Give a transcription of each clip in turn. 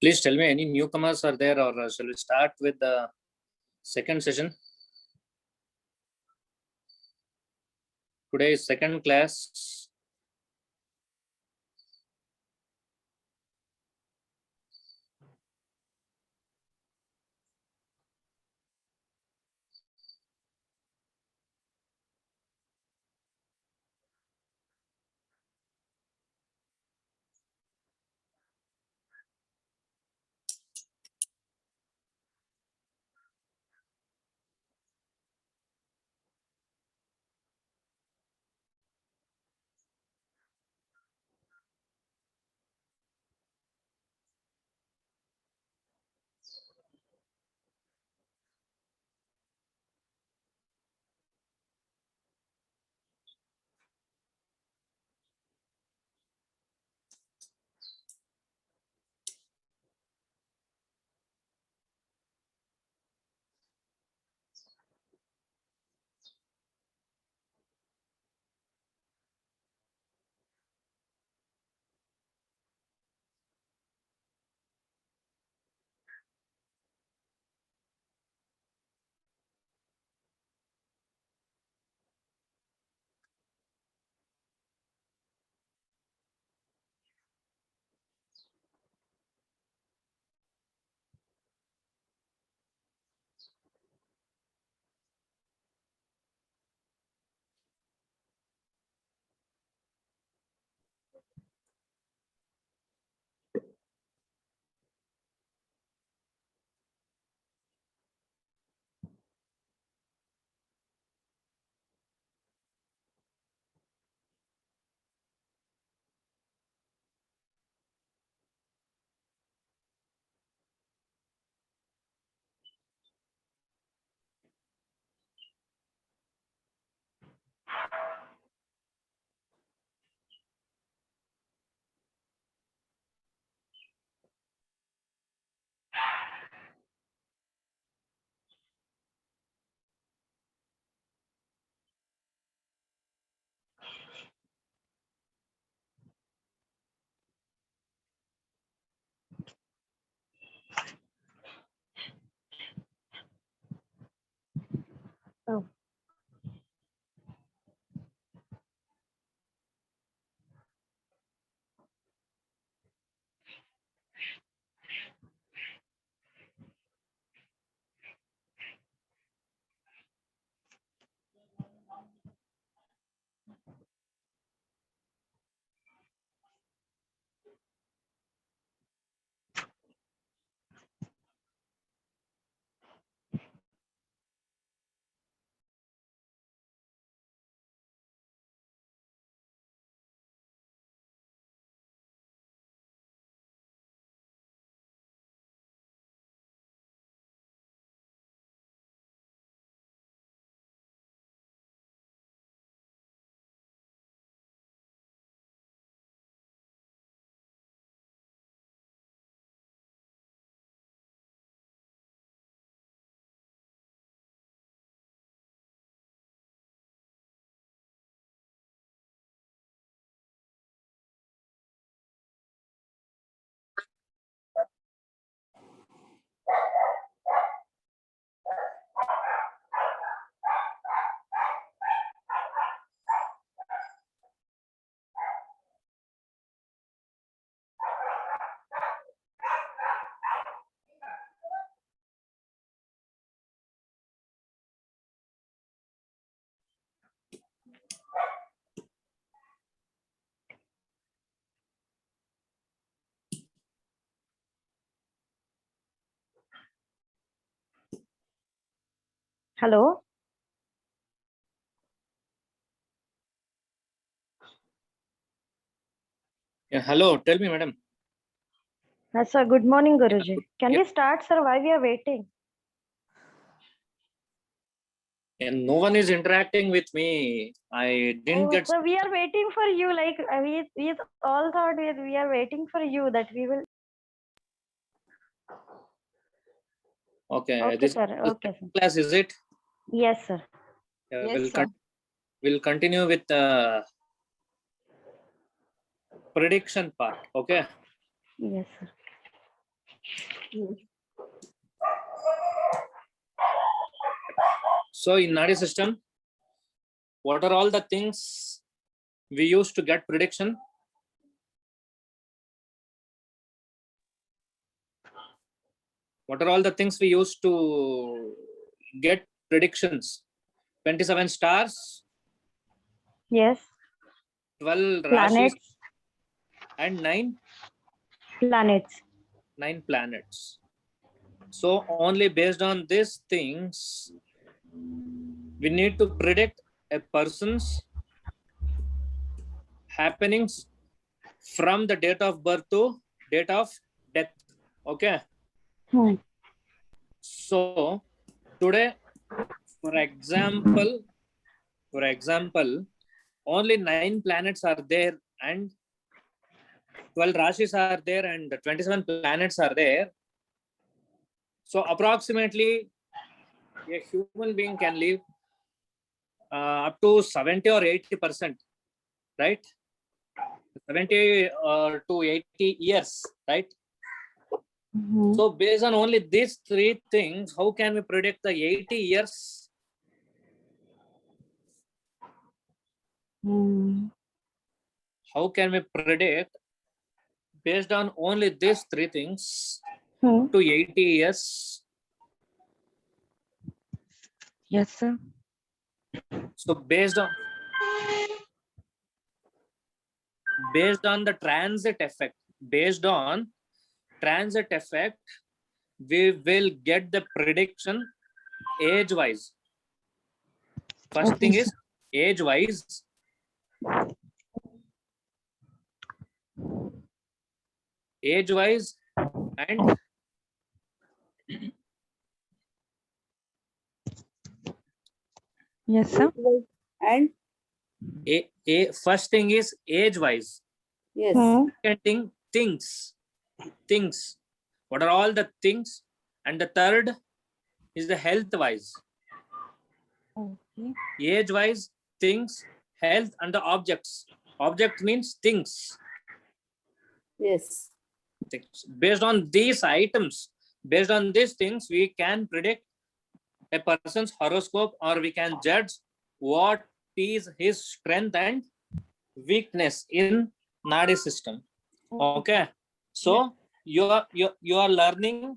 Please tell me any newcomers are there, or shall we start with the second session? Today is second class. Oh. Hello. Yeah, hello. Tell me, madam. Sir, good morning, Guruji. Can Yeah. we start, sir? Why we are waiting? And no one is interacting with me. I didn't Oh, get. so we are waiting for you. Like we all thought we are waiting for you that we will. Okay, Okay, this sir. is the Okay, sir. class, is it? Yes, sir. We'll continue with the prediction part. Okay. Yes, sir. So in Nadi system, what are all the things we use to get prediction? What are all the things we use to get predictions? 27 stars, Yes. 12 rashis, Planets. and 9 Planets. planets. So only based on these things, we need to predict a person's happenings from the date of birth to date of death. Okay. Hmm. So today, for example, only 9 planets are there and 12 rashis are there and 27 planets are there. So approximately a human being can live up to 70 or 80%, right? 70 to 80 years, right? Mhm. So based on only these 3 things, how can we predict the 80 years? Hmm. How can we predict based on only these 3 things Hmm. to 80 years? Yes, sir. So based on the transit effect, we will get the prediction age wise. First Okay, thing sir. is age wise. And Yes, sir. And first thing is age wise. yes, Hmm. Second thing, things. What are all the things? And the third is the health wise. Okay. Age wise, things, health, and the objects. Object means things. yes, Based on these items, based on these things, we can predict a person's horoscope, or we can judge what is his strength and weakness in Nadi system. Okay. So you are learning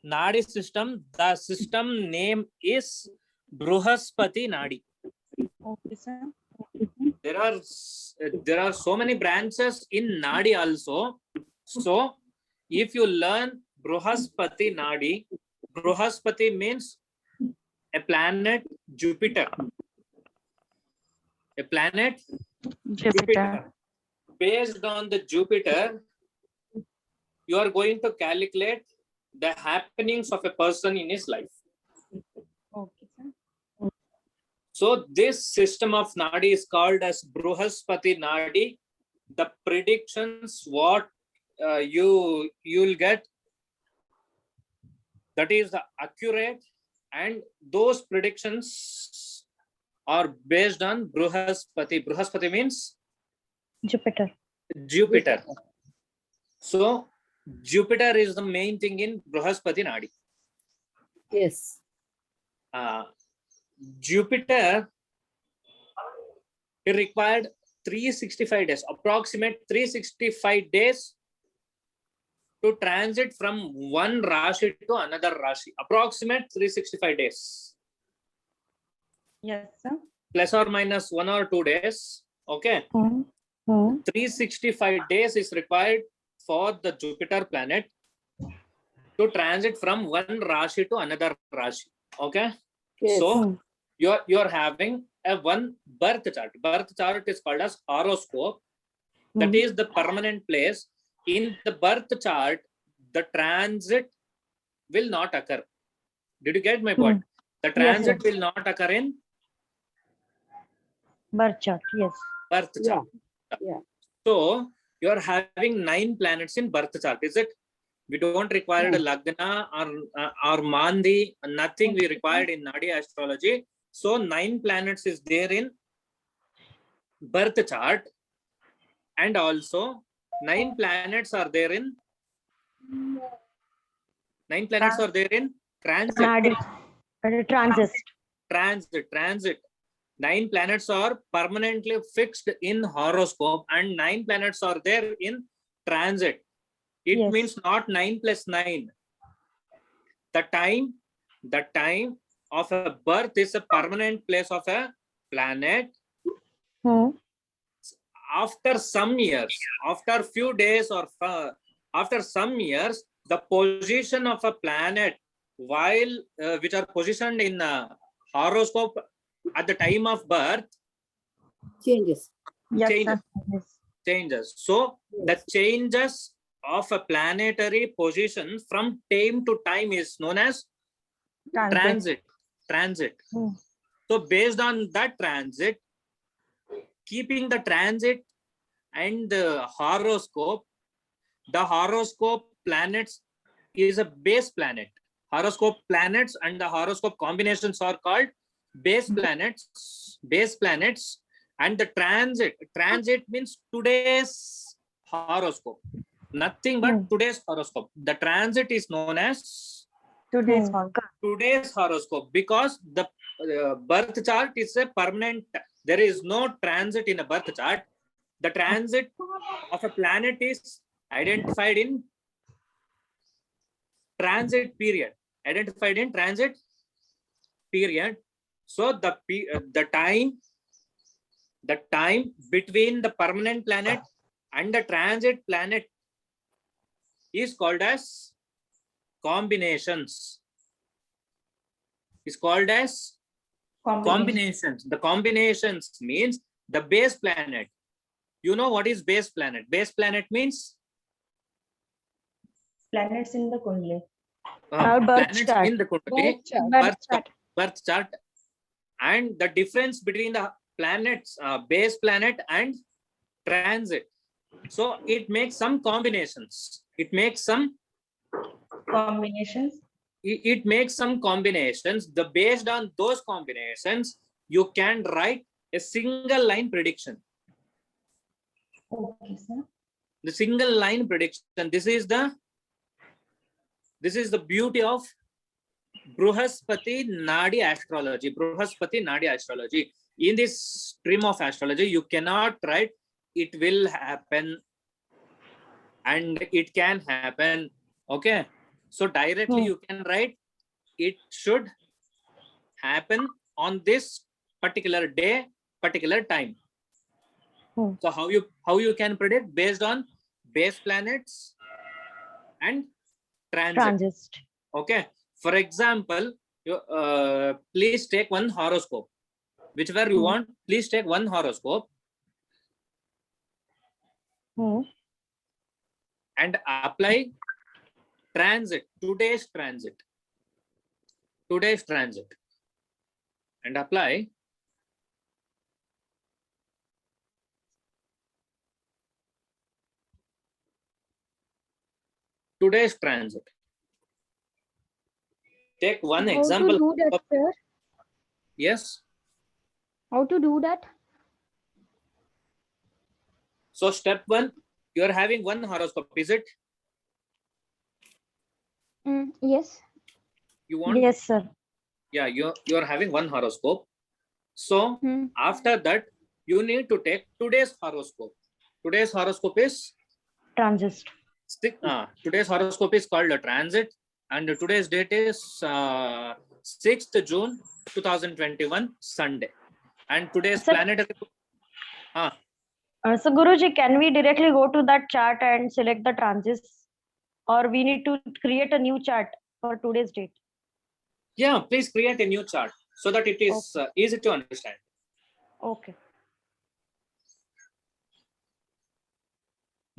Nadi system. The system name is Bruhaspati Nadi. Okay, sir. There are so many branches in Nadi also. So if you learn Bruhaspati Nadi, Bruhaspati means a planet Jupiter. A planet Jupiter. Based on the Jupiter, you are going to calculate the happenings of a person in his life. Okay, sir. So this system of Nadi is called as Bruhaspati Nadi. The predictions what you'll get, that is accurate, and those predictions are based on Bruhaspati. Bruhaspati means Jupiter. Jupiter. So Jupiter is the main thing in Bruhaspati Nadi. yes, Jupiter, it required 365 days, approximate 365 days to transit from one Rashi to another Rashi. Approximate 365 days. Yes, sir. Plus or minus 1 or 2 days. Okay. Hmm. Hmm. 365 days is required for the Jupiter planet to transit from one Rashi to another Rashi. Okay. yes, So you're having a one birth chart. Birth chart is called as horoscope. That is the permanent place. In the birth chart, the transit will not occur. Did you get my point? The Yes, transit yes. will not occur in Birth chart. Yes. birth Yeah. chart. Yeah. So you are having 9 planets in birth chart, is it? We don't require a Lagna or Mandi, nothing we required in Nadi astrology. So 9 planets is there in birth chart, and also 9 planets are there in transit. Nadi. Transit. Transit. 9 planets are permanently fixed in horoscope, and 9 planets are there in transit. It Yes. means not 9 plus 9. The time of a birth is a permanent place of a planet. Hmm. After some years, after few days, or after some years, the position of a planet, while which are positioned in horoscope at the time of birth, Changes. Yes, changes. sir. Yes. Changes. So the changes of a planetary position from time to time is known as transit. Hmm. So based on that transit, keeping the transit and the horoscope planets is a base planet. Horoscope planets and the horoscope combinations are called base planets. And the transit means today's horoscope, nothing but today's horoscope. The transit is known as Today's Hmm. one. today's horoscope, because the birth chart is a permanent. There is no transit in a birth chart. The transit of a planet is identified in transit period. So the time between the permanent planet and the transit planet is called as combinations. Is called as combinations. The combinations means the base planet. You know what is base planet? Base planet means Planets in the Kundli. Our birth planets chart. in the Kundali, birth chart. And the difference between the planets, base planet and transit. So it makes some combinations. It makes some Combinations. The based on those combinations, you can write a single line prediction. Okay, sir. The single line prediction. This is the beauty of Bruhaspati Nadi astrology. In this stream of astrology, you cannot write it will happen and it can happen. Okay. So directly you can write it should happen on this particular day, particular time. So how you can predict? Based on base planets and transit. Okay. For example, you please take one horoscope. Whichever you want, please take one horoscope and apply transit, today's transit, and apply today's transit. Take one example. How to do that, sir? Yes. How to do that? So step 1, you are having one horoscope, is it? Yes. You want? Yes, sir. Yeah, you are having one horoscope. So after that, you need to take today's horoscope. Today's horoscope is Transit. Today's horoscope is called a transit, and today's date is 6th June 2021, Sunday. And today's planetary. So Guruji, can we directly go to that chart and select the transits, or we need to create a new chart for today's date? Yeah, please create a new chart so that it is easy to understand. Okay.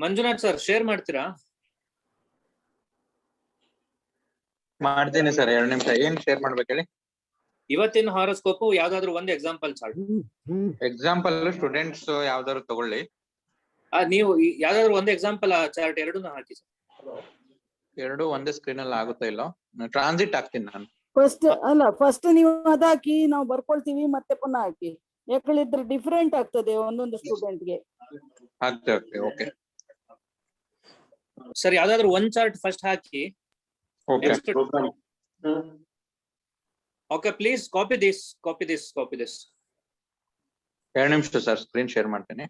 Manjunath sir, share ಮಾಡ್ತೀರಾ? ಮಾಡ್ತೀನಿ sir, 2 ನಿಮಿಷ. ಏನ್ share ಮಾಡ್ಬೇಕು ಹೇಳಿ? ಇವತ್ತಿನ horoscope ಯಾವ್ದಾದ್ರು ಒಂದು example chart. Example students ಯಾವ್ದಾದ್ರು ತಗೊಳ್ಳಿ. ನೀವು ಯಾವ್ದಾದ್ರು ಒಂದು ಎಕ್ಸಾಂಪಲ್ ಚಾರ್ಟ್ ಎರಡನ್ನೂ ಹಾಕಿ ಸರ್. ಎರಡು ಒಂದೇ ಸ್ಕ್ರೀನ್ ಅಲ್ಲಿ ಆಗುತ್ತಾ ಇಲ್ಲ? ಟ್ರಾನ್ಸಿಟ್ ಹಾಕ್ತೀನಿ ನಾನು. ಫಸ್ಟ್ ನೀವು ಅದಾಕಿ ನಾವು ಬರ್ಕೊಳ್ತೀವಿ ಮತ್ತೆ ಪುನಃ ಹಾಕಿ. ಯಾಕಂದ್ರೆ ಡಿಫ್ರೆಂಟ್ ಆಗ್ತದೆ ಒಂದೊಂದು ಸ್ಟೂಡೆಂಟ್ಗೆ. ಹಾಕ್ತೇವೆ. ಓಕೆ ಸರ್ ಯಾವ್ದಾದ್ರು ಒಂದ್ chart first hockey. Okay Okay, please copy this. 2 ನಿಮಿಷ ಸರ್, ಸ್ಕ್ರೀನ್ ಶೇರ್ ಮಾಡ್ತೇನೆ.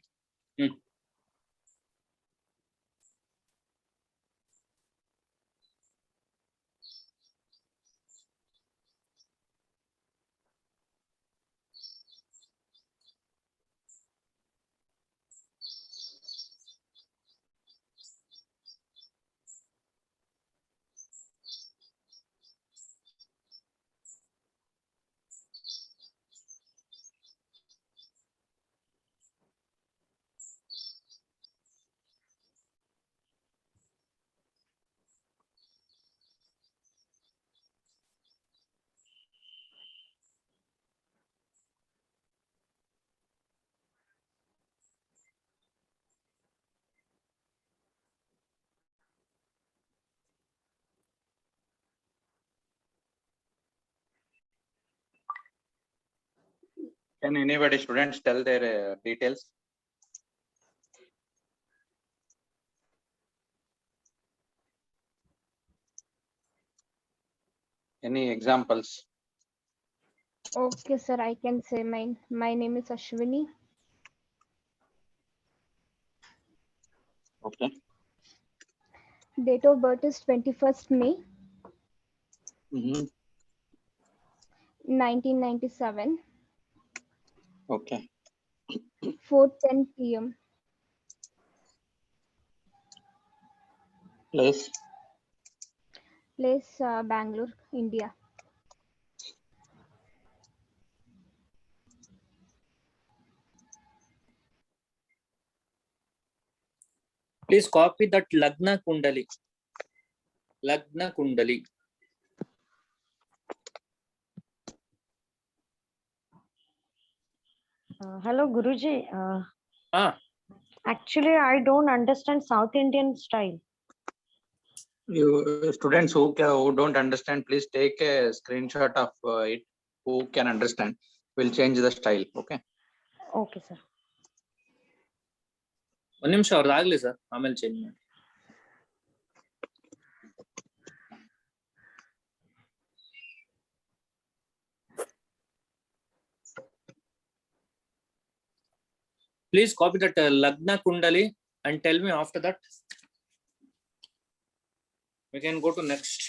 Can anybody students tell their details? Any examples? Okay, sir. I can say my name is Ashwini. Okay. Date of birth is 21st May 1997, Okay. 4:10 p.m. Place? Place Bangalore, India. Please copy that Lagna Kundali. Hello, Guruji. Actually, I don't understand South Indian style. You students who don't understand, please take a screenshot of it. Who can understand, we'll change the style. Okay. Okay, sir. ಒಂದ್ ನಿಮಿಷ ಅವ್ರದ್ದಾಗ್ಲಿ sir, ಆಮೇಲೆ change ಮಾಡಿ. Please copy that Lagna Kundali and tell me after that. We can go to next.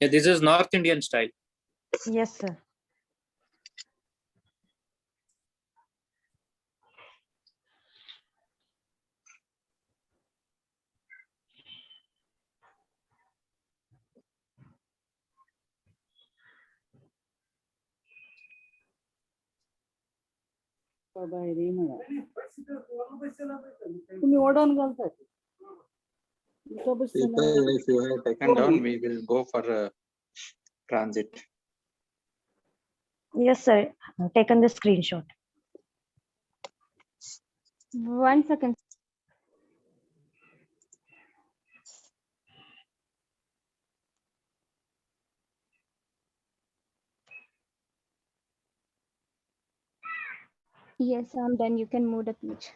Yeah, this is North Indian style. Yes, sir. तुम्ही ओढून घालतात. People, if you have taken down, we will go for transit. Yes, sir. I've taken the screenshot. 1 second. Yes, I'm done. You can move the page.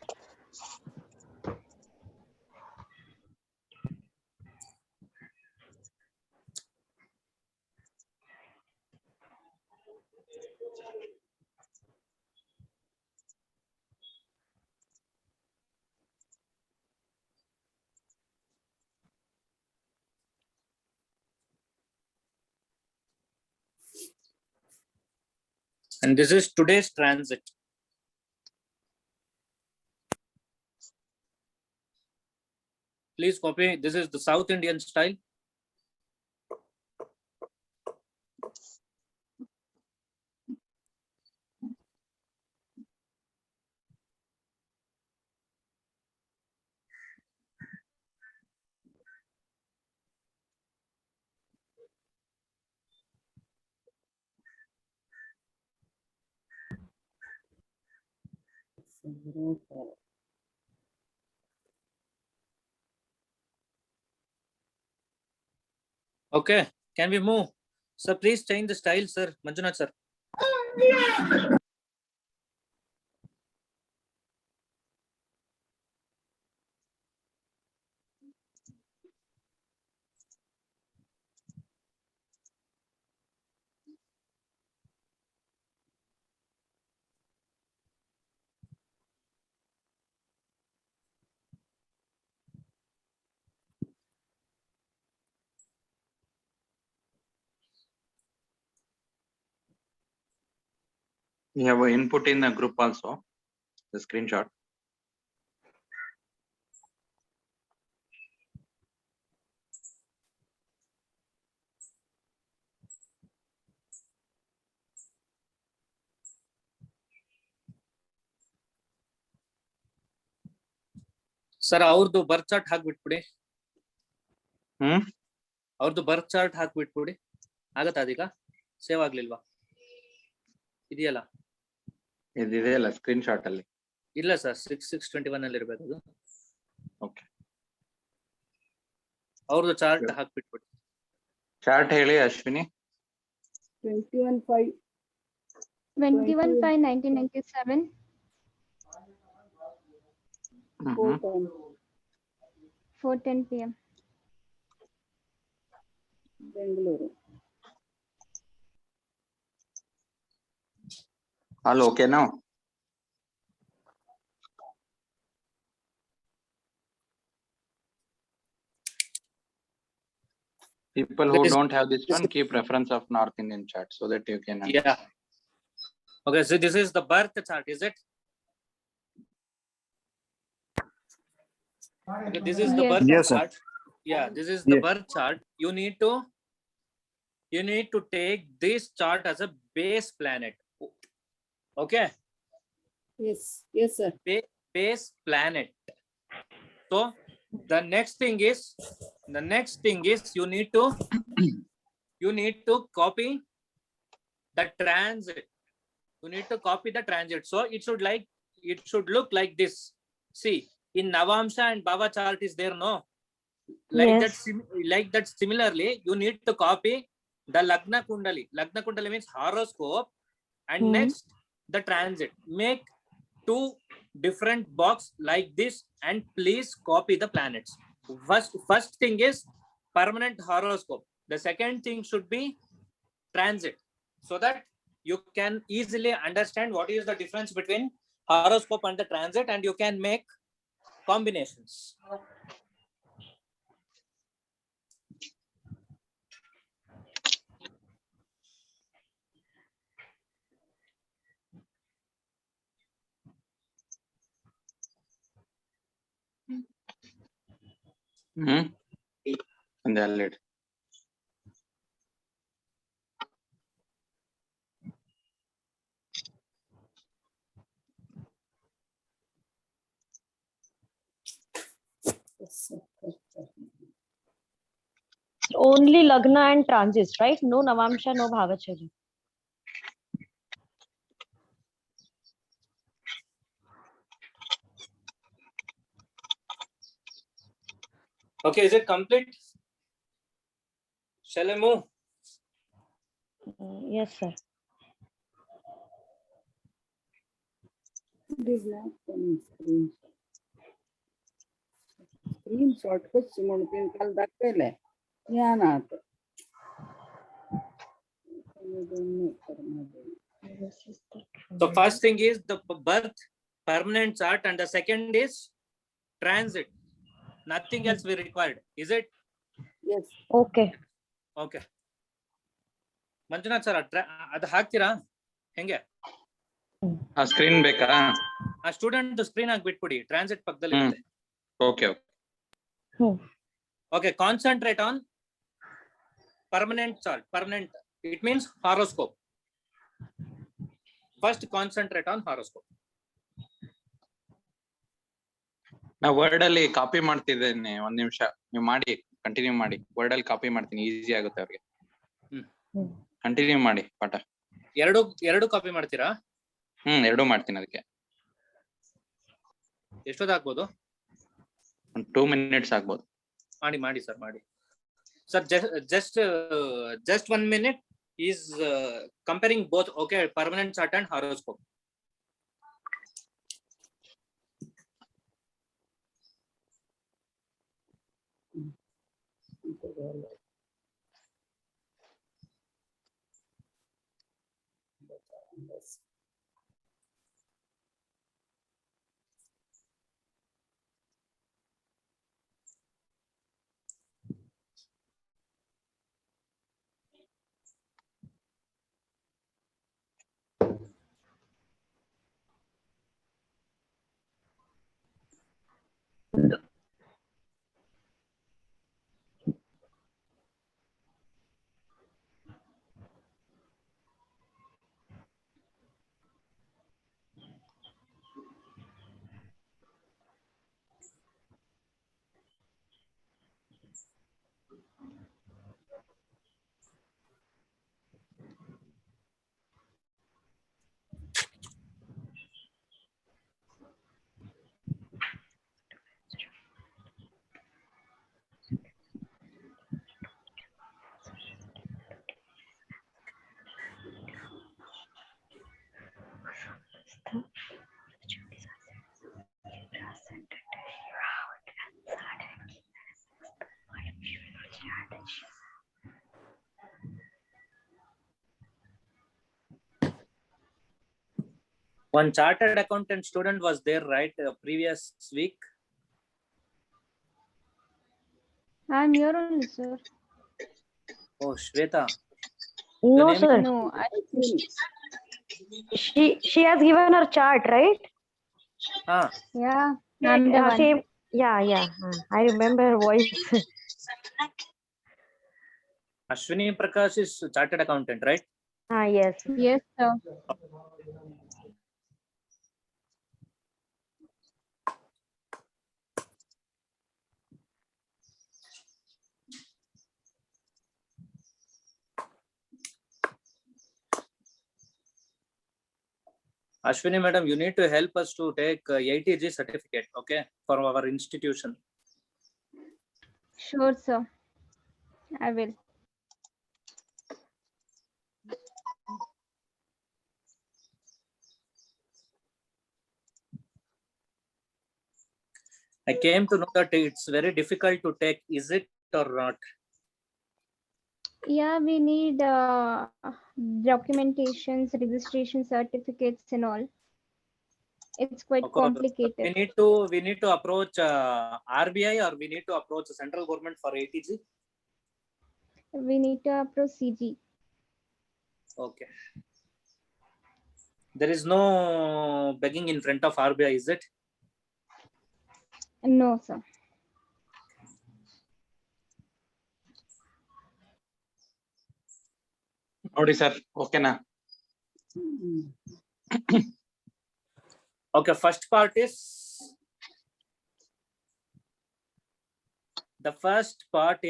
And this is today's transit. Please copy. This is the South Indian style. Okay, can we move? Sir, please change the style, sir. Manjunath, sir. You have an input in the group also, the screenshot. Sir, ಅವ್ರದ್ದು ಬರ್ತ್ chart ಹಾಕ್ಬಿಟ್ಬಿಡಿ. ಹ್ಮ್ ಅವ್ರದ್ದು ಬರ್ತ್ chart ಹಾಕ್ಬಿಟ್ಬಿಡಿ. ಆಗತ್ತಾ ಅದೀಗ? Save ಆಗ್ಲಿಲ್ವಾ? ಇದೆಯಲ್ಲ? ಇದಿದೆಯಲ್ಲ screenshot ಅಲ್ಲಿ. ಇಲ್ಲ sir, 6621 ಅಲ್ಲಿ ಇರ್ಬೇಕು ಅದು. ಓಕೆ, ಅವ್ರದ್ದು ಚಾರ್ಟ್ ಹಾಕ್ಬಿಟ್ಬಿಡಿ. ಚಾರ್ಟ್ ಹೇಳಿ Ashwini. 21/5. 21/5/1997. 4:10 p.m. Bengaluru. All okay now? People who That is- don't have this one, keep reference of North Indian chart so that you can. Yeah. Okay, so this is the birth chart, is it? Okay, this is the Yes. birth Yes, sir. chart. Yeah, this is the Yes. birth chart. You need to take this chart as a base planet. Okay, Yes, yes, sir. base planet. So the next thing is you need to copy the transit. You need to copy the transit. So it should look like this. See, in Navamsha and Bhava chart is there, no? Like that similarly, you need to copy the Lagna Kundali. Lagna Kundali means horoscope, and next the transit. Make 2 different box like this and please copy the planets. First thing is permanent horoscope. The second thing should be transit, so that you can easily understand what is the difference between horoscope and the transit, and you can make combinations. And they're late. Yes, sir. Yes, sir. Only Lagna and transits, right? No Navamsha, no Bhavacharya. Okay, is it complete? Shall I move? Yes, sir. It is not coming screenshot. Screenshot कशी म्हणून काल दाखवलंय ज्ञान आता. So first thing is the birth permanent chart, and the second is transit. Nothing else we required, is it? Yes. Okay. Okay. Manjunath sir ಅದು ಹಾಕ್ತೀರಾ ಹೆಂಗೆ ಆ ಸ್ಕ್ರೀನ್ ಬೇಕಾ? ಆ ಸ್ಟೂಡೆಂಟ್ ಸ್ಕ್ರೀನ್ ಆಗಿ ಬಿಟ್ಬಿಡಿ, ಟ್ರಾನ್ಸಿಟ್ ಪಕ್ಕದಲ್ಲಿ ಹ್ಮ್. ಇರುತ್ತೆ. Okay Okay, concentrate on permanent chart. Permanent, it means horoscope. First, concentrate on horoscope. ನಾ ವರ್ಡ್ ಅಲ್ಲಿ ಕಾಪಿ ಮಾಡ್ತಿದ್ದೇನೆ, ಒಂದ್ ನಿಮಿಷ ನೀವು ಮಾಡಿ, ಕಂಟಿನ್ಯೂ ಮಾಡಿ. ವರ್ಡ್ ಅಲ್ಲಿ ಕಾಪಿ ಮಾಡ್ತೀನಿ, ಈಸಿ ಆಗುತ್ತೆ ಅವ್ರಿಗೆ. ಕಂಟಿನ್ಯೂ ಮಾಡಿ ಪಾಠ. ಎರಡು ಕಾಪಿ ಮಾಡ್ತೀರಾ? ಎರಡು ಮಾಡ್ತೀನಿ. ಅದಕ್ಕೆ ಎಷ್ಟೊತ್ತು ಆಗ್ಬೋದು? ಒಂದು 2 minutes ಆಗ್ಬೋದು. ಮಾಡಿ ಸರ್, ಮಾಡಿ sir. just 1 minute is comparing both. Okay, permanent chart and horoscope. One chartered accountant student was there, right? Previous week. I'm here only, sir. Oh, Shweta. No, name is- sir. No, She has given her chart, right? Ah, yeah, I'm the one. Same. Yeah. I remember her voice. Ashwini Prakash is chartered accountant, right? Yes. Yes, sir. Ashwini madam, you need to help us to take ATG certificate, okay, for our institution. Sure, sir. I will. I came to know that it's very difficult to take. Is it or not? Yeah, we need documentations, registration certificates and all. It's quite Okay. complicated. We need to approach RBI, or we need to approach the central government for ATG. We need to approach CG. Okay. There is no begging in front of RBI, is it? No, sir. ನೋಡಿ sir, ಓಕೆನಾ? Okay, first part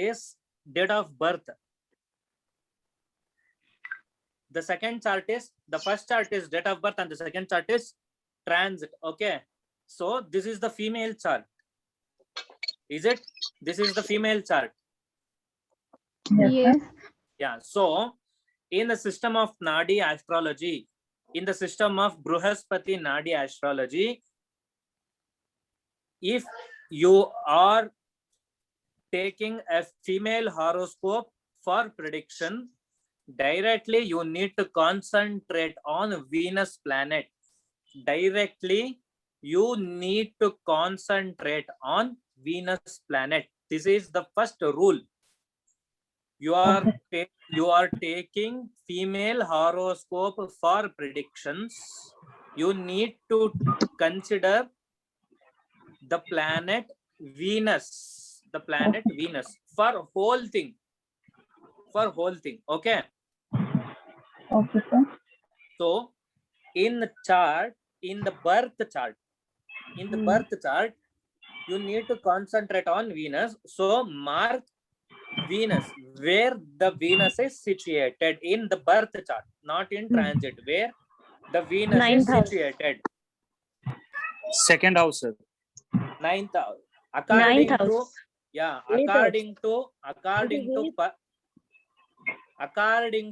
is date of birth. The second chart is, the first chart is date of birth and the second chart is transit. Okay, so this is the female chart. Is it? This is the female chart. Yes. Yeah, so in the system of Nadi astrology, in the system of Bruhaspati Nadi astrology, if you are taking a female horoscope for prediction, directly you need to concentrate on Venus planet. Directly you need to concentrate on Venus planet. This is the first rule. You are you are taking female horoscope for predictions, you need to consider the planet Venus, for whole thing, okay? Okay, sir. So in the chart, in the birth chart, you need to concentrate on Venus. So mark Venus, where the Venus is situated in the birth chart, not in transit, where the Venus Ninth is house. situated. Second house, sir. Ninth house. According Ninth to, house. yeah, Eighth according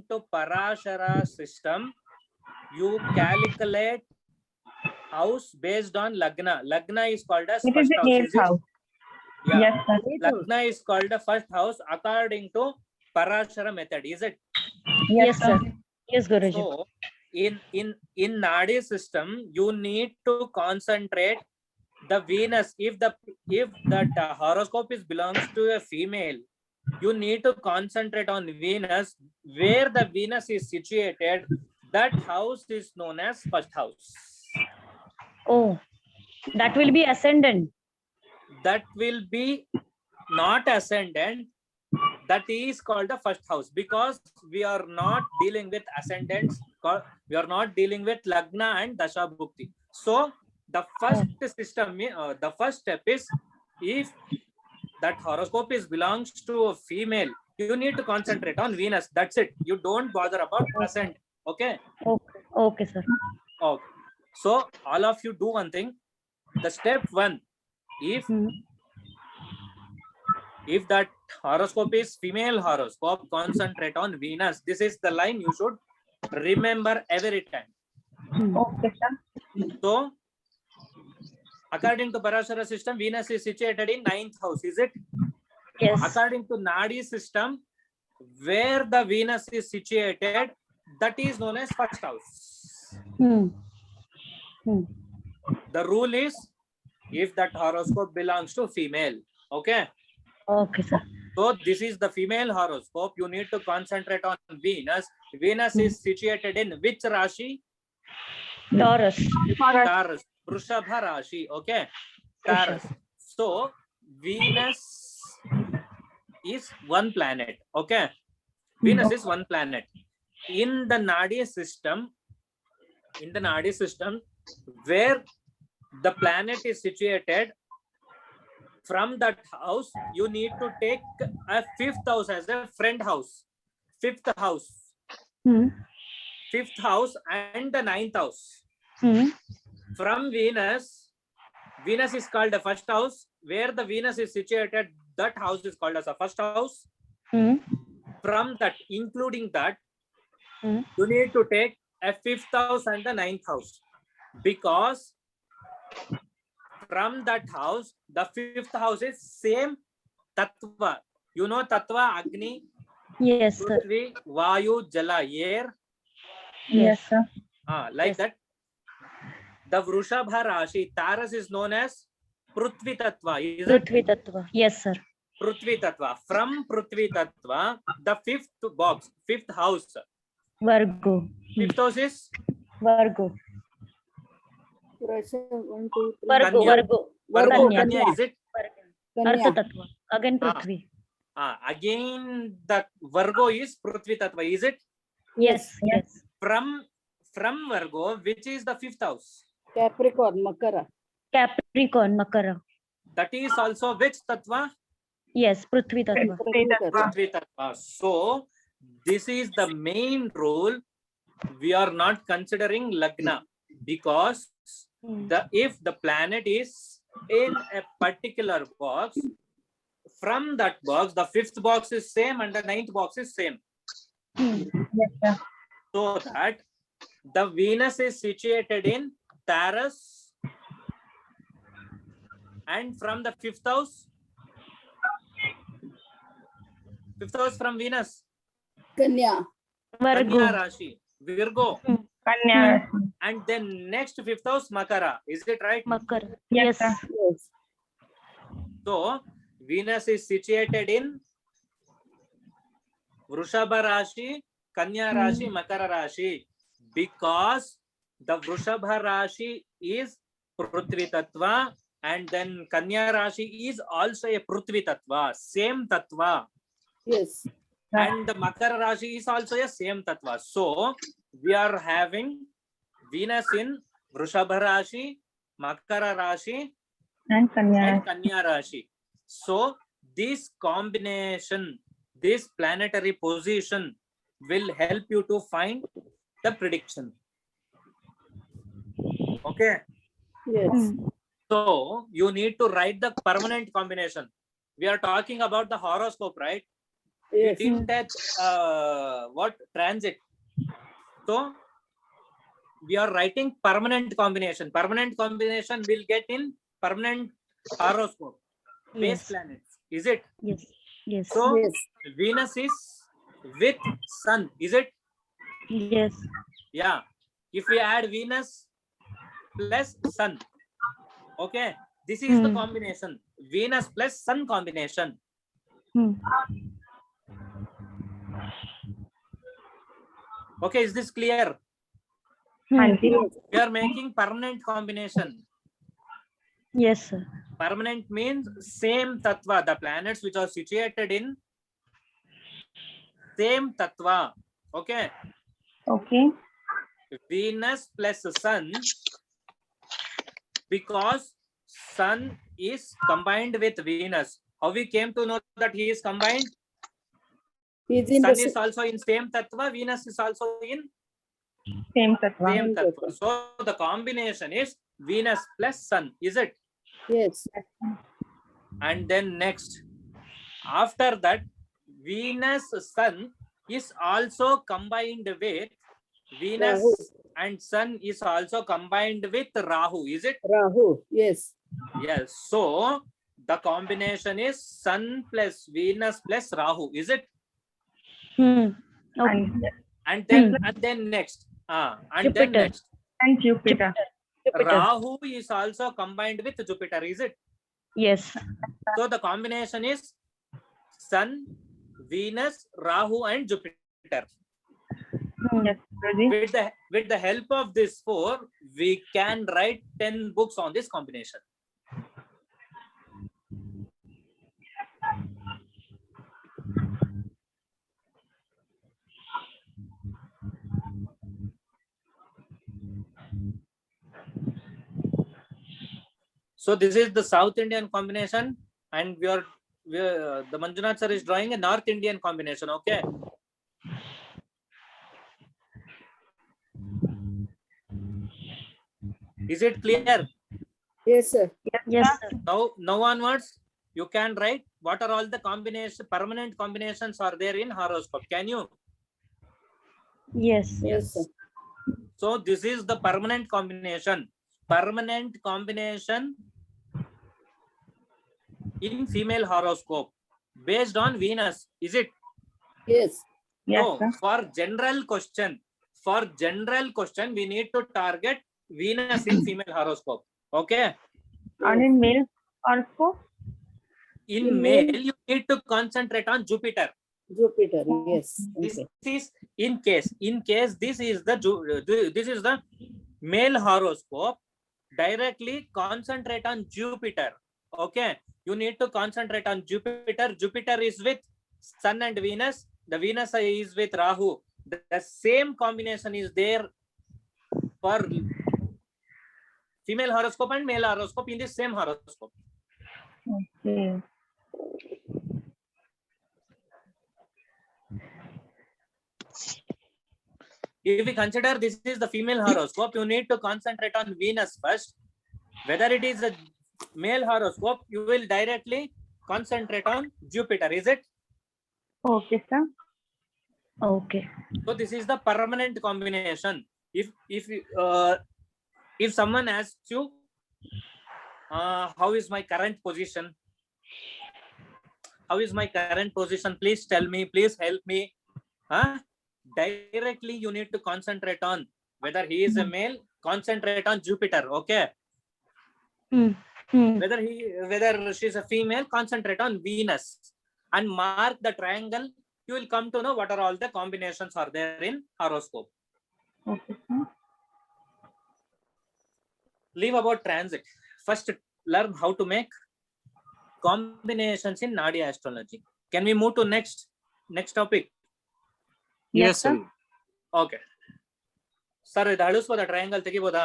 to Parashara system, you calculate house based on Lagna. Lagna is called as It is first the house. eighth Is it? house. Yeah. Yes, sir. Lagna is called the first house according to Parashara method. Is it? Yes, sir. Yes, Guruji. So in Nadi system, you need to concentrate the Venus. If that horoscope belongs to a female, you need to concentrate on Venus. Where the Venus is situated, that house is known as first house. Oh, that will be ascendant. That will be not ascendant. That is called the first house, because we are not dealing with ascendants. We are not dealing with Lagna and Dasha Bhukti. So the first system, the first step is, if that horoscope belongs to a female, you need to concentrate on Venus. That's it. You don't bother about ascendant. Okay. Okay, sir. Okay. So all of you do one thing. The step one, if that horoscope is female horoscope, concentrate on Venus. This is the line you should remember every time. Okay, sir. So according to Parashara system, Venus is situated in 9th house. Is it? Yes. According to Nadi system, where the Venus is situated, that is known as first house. The rule is, if that horoscope belongs to female. Okay. Okay, sir. So this is the female horoscope. You need to concentrate on Venus. Venus is situated in which Rashi? Taurus. Taurus. Vrushabha Rashi. Okay. Taurus. So Venus is one planet. Okay. Venus is one planet. In the Nadi system, where the planet is situated, from that house, you need to take a 5th house as a friend house. 5th house. 5th house and the 9th house. From Venus is called the first house. Where the Venus is situated, that house is called as a first house. From that, including that, you need to take a 5th house and the 9th house. Because from that house, the 5th house is same Tattva. You know Tattva, Agni, Yes, sir. Prithvi, Vayu, Jala, air. Yes. sir. Like Yes. that. The Vrushabha Rashi, Taurus is known as Prithvi Tattva. Is it? Prithvi Tattva. Yes, sir. Prithvi Tattva. From Prithvi Tattva, the 5th box, 5th house. Virgo. 5th house is Virgo. Russia, 1, 2, 3. Virgo. Kanya. Virgo. Virgo, Kanya. Kanya, is it? Artha Kanya. Tattva. Again Prithvi. Again, the Virgo is Prithvi Tattva. Is it? Yes. Yes. From Virgo, which is the 5th house? Capricorn, Makara. Capricorn. Makara. That is also which Tattva? Yes. Prithvi Tattva. Prithvi Tattva. So this is the main rule. We are not considering Lagna, because if the planet is in a particular box, from that box, the 5th box is same and the 9th box is same. Yes, sir. So that the Venus is situated in Taurus, and from the 5th house from Venus, Kanya. Kanya Virgo. Rashi, Virgo, Kanya. and then next 5th house Makara. Is it right? Makara. Yes, Yes. sir. Yes. So Venus is situated in Vrushabha Rashi, Kanya Rashi, Makara Rashi, because the Vrushabha Rashi is Prithvi Tattva and then Kanya Rashi is also a Prithvi Tattva, same Tattva. Yes. And the Makara Rashi is also a same Tattva. So we are having Venus in Vrushabha Rashi, Makara Rashi And Kanya. and Kanya Rashi. So this combination, this planetary position will help you to find the prediction. Okay. Yes. So you need to write the permanent combination. We are talking about the horoscope, right? Yes. We didn't touch what transit. So we are writing permanent combination. Permanent combination will get in permanent horoscope. Base Yes. planets. Is it? Yes. Yes. So Yes. Venus is with Sun. Is it? Yes. Yeah. If we add Venus plus Sun. Okay. This is the combination. Venus plus Sun combination. Okay. Is this clear? हाँ जी. We are making permanent combination. Yes, sir. Permanent means same tattva. The planets which are situated in same tattva. Okay. Okay. Venus plus Sun, because Sun is combined with Venus. How we came to know that he is combined? He's in Sun the is also in same tattva. Venus is also in Same Tattva. same tattva. So the combination is Venus plus Sun. Is it? yes. And then next, after that, Venus Sun is also combined with Venus Rahu. and Sun is also combined with Rahu. Is it? Rahu. Yes. Yes. So the combination is Sun plus Venus plus Rahu. Is it? Okay. And And then next. And then Jupiter. next. and Jupiter. Jupiter. Rahu is also combined with Jupiter. Is it? Yes. So the combination is Sun, Venus, Rahu, and Jupiter. Yes, Guruji. With the help of this four, we can write 10 books on this combination. So this is the South Indian combination, and we are the Manjunath sir is drawing a North Indian combination. Okay. Is it clear? Yes, sir. Yes, sir. Now onwards, you can write what are all the permanent combinations are there in horoscope. Can you? Yes. Yes, sir. So this is the permanent combination. Permanent combination in female horoscope based on Venus. Is it? Yes. Yes, No. sir. For general question, we need to target Venus in female horoscope. Okay. And in male horoscope? In male, you need to concentrate on Jupiter. Jupiter. Yes. This Okay. is in case this is the male horoscope. Directly concentrate on Jupiter. Okay, you need to concentrate on Jupiter. Jupiter is with Sun and Venus. The Venus is with Rahu. The same combination is there for female horoscope and male horoscope in the same horoscope. Okay. If we consider this is the female horoscope, you need to concentrate on Venus first. Whether it is a male horoscope, you will directly concentrate on Jupiter. Is it? Okay, sir. Okay. So this is the permanent combination. If someone asks you, how is my current position? How is my current position? Please tell me. Please help me. Directly, you need to concentrate on whether he is a male. Concentrate on Jupiter. Okay. Whether she's a female, concentrate on Venus and mark the triangle you will come to know what are all the combinations are there in horoscope. Okay, sir. Leave about transit. First, learn how to make combinations in Nadi astrology. Can we move to next topic? Yes, sir. Okay. Sir, ಇದು ಅಳಿಸ್ಬೋದಾ triangle ತೆಗಿಬೋದಾ?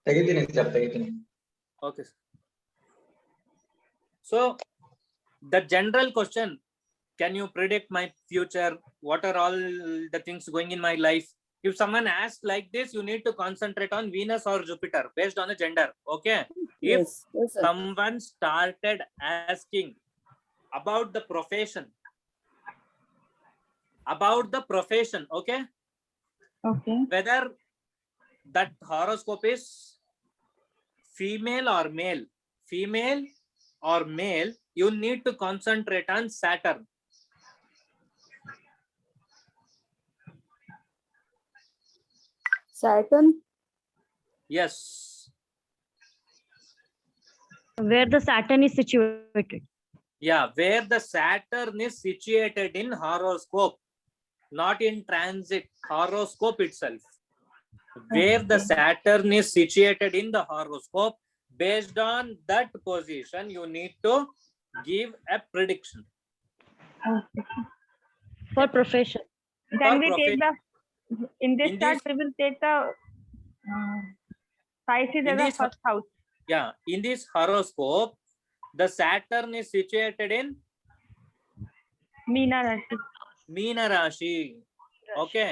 ತೆಗಿತೀನಿ sir, ತೆಗಿತೀನಿ. Okay. So, the general question, can you predict my future? What are all the things going in my life? If someone asks like this, you need to concentrate on Venus or Jupiter based on the gender. Okay. If Yes, yes, sir. someone started asking about the profession, okay, Okay. whether that horoscope is female or male, you need to concentrate on Saturn. Saturn, Yes. Where the Saturn is situated. Yeah, where the Saturn is situated in horoscope, not in transit, horoscope itself. Where the Okay. Saturn is situated in the horoscope, based on that position, you need to give a prediction. Okay. For profession. Then For we take the, in this In chart, this- we will take the Pisces In as the this- first house. Yeah, in this horoscope, the Saturn is situated in Meena Rashi. Meena Rashi. Okay.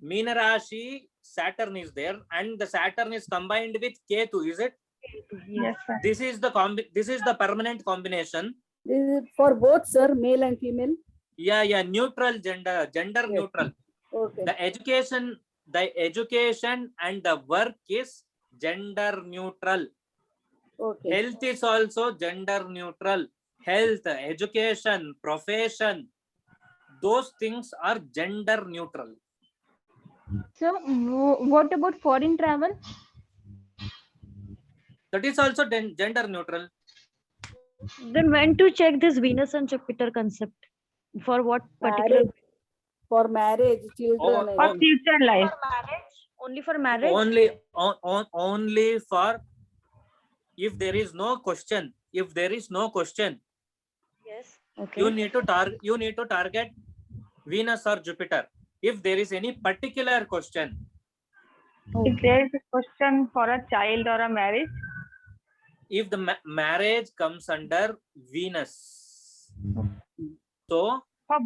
Meena Rashi, Saturn is there, and the Saturn is combined with Ketu, is it? Yes, sir. This is the permanent combination. this is for both, sir, male and female. Yeah, neutral gender Yes. neutral. Okay. The education and the work is gender neutral. Okay. Health is also gender neutral. Health, education, profession, those things are gender neutral. So what about foreign travel? That is also gender neutral. Then when to check this Venus and Jupiter concept? For what particular? Marriage. For marriage, children. Oh, For and- future life. Only for marriage? Only for if there is no question. Yes. Okay. You need to target Venus or Jupiter. If there is any particular question, If there is a question for a child or a marriage, if the marriage comes under Venus, so for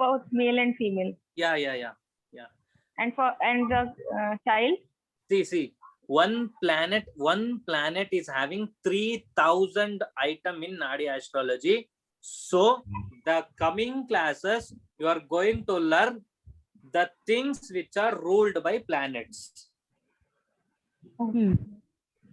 both male and female, yeah. and the child, See, one planet is having 3,000 item in Nadi astrology. So the coming classes, you are going to learn the things which are ruled by planets. Hmm.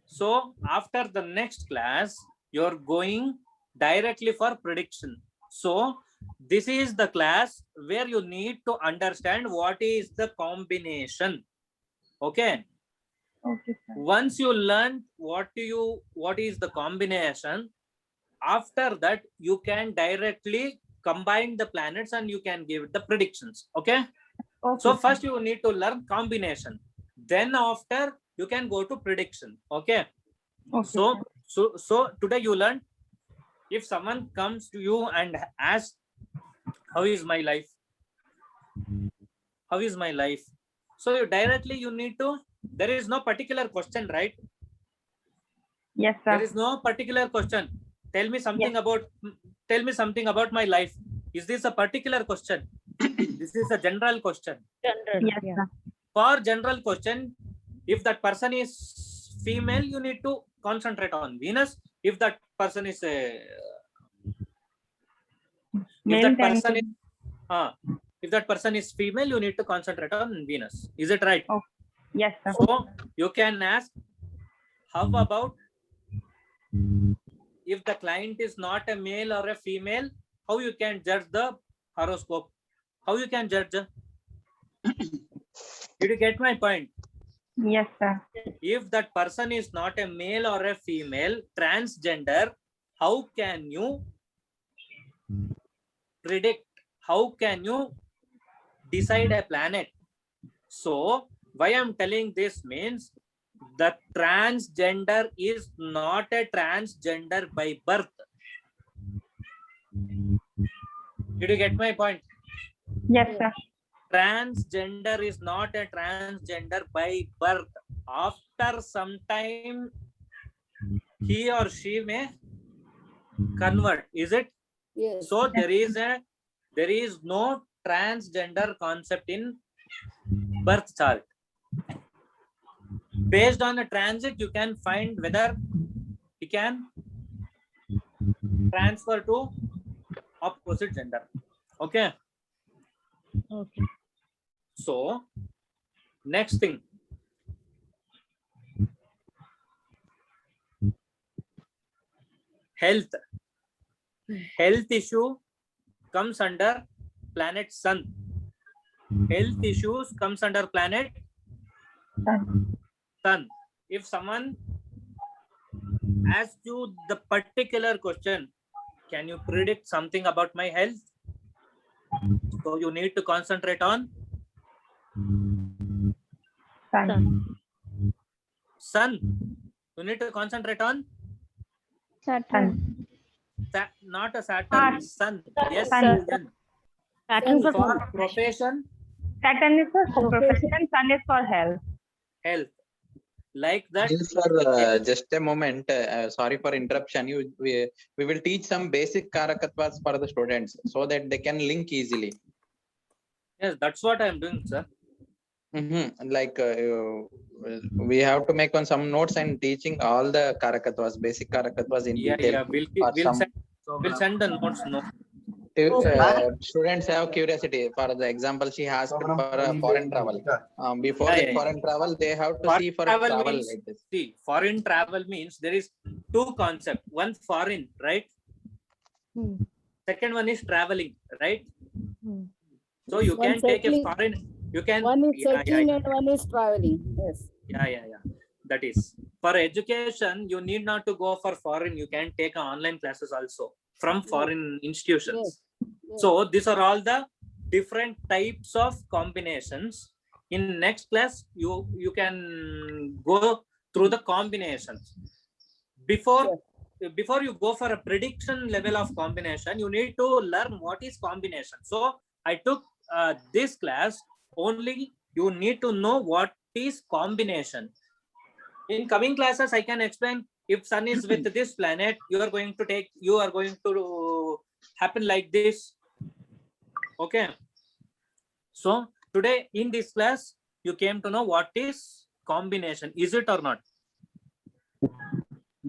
So after the next class, you're going directly for prediction. So this is the class where you need to understand what is the combination. Okay. okay, sir. Once you learn what is the combination, after that you can directly combine the planets and you can give the predictions. Okay. Okay, So sir. first you need to learn combination. Then after you can go to prediction. Okay. Okay, sir. So today you learn, if someone comes to you and asks, how is my life? So you directly you need to, there is no particular question, right? Yes, sir. There is no particular question. Tell me something about my life. Is this a particular question? This is a general question. General. Yes, Yeah. sir. For general question, if that person is female, you need to concentrate on Venus. If that person is Male then if that person is female, you need to concentrate on Venus. Is it right? yes, sir. So you can ask, how about if the client is not a male or a female, how you can judge the horoscope? How you can judge? Did you get my point? Yes, sir. If that person is not a male or a female, transgender, how can you predict? How can you decide a planet? So why I'm telling this means the transgender is not a transgender by birth. Did you get my point? Yes, sir. Transgender is not a transgender by birth. After some time, he or she may convert. Is it? Yes. So there is no transgender concept in birth chart. Based on the transit, you can find whether he can transfer to opposite gender. Okay. Okay. So next thing. Health. Health issue comes under planet Sun. Health issues comes under planet Sun. If someone asks you the particular question, can you predict something about my health? So you need to concentrate on Sun. Sun. You need to concentrate on Saturn. not a Saturn, Sun. Yes, Sun. Sun. Saturn for For profession, Saturn is for profession, Sun is for health. health. Like that. Yes, sir, just a moment. Sorry for interruption. We will teach some basic Karakatvas for the students so that they can link easily. Yes, that's what I am doing, sir. Like we have to make on some notes and teaching all the Karakatvas, basic Karakatvas in Yeah, detail. yeah. Or some- We'll send the notes. No. Students have curiosity. For the example, she asked for a foreign travel. Before Yeah, the yeah, foreign travel, they have to Foreign see for travel travel means- like this. See, foreign travel means there is two concepts. One foreign, right? Hmm. Second one is traveling, right? Hmm. So you One can take a settling- foreign. You can. One is Yeah, settling and one is traveling. Yes. yeah. That is for education. You need not to go for foreign. You can take online classes also from foreign institutions. Yes. Yes. So these are all the different types of combinations. In next class, you can go through the combinations. Before you go for a prediction level of combination, you need to learn what is combination. So I took this class only. You need to know what is combination. In coming classes, I can explain. If Sun is with this planet, you are going to happen like this. Okay. So today in this class, you came to know what is combination. Is it or not?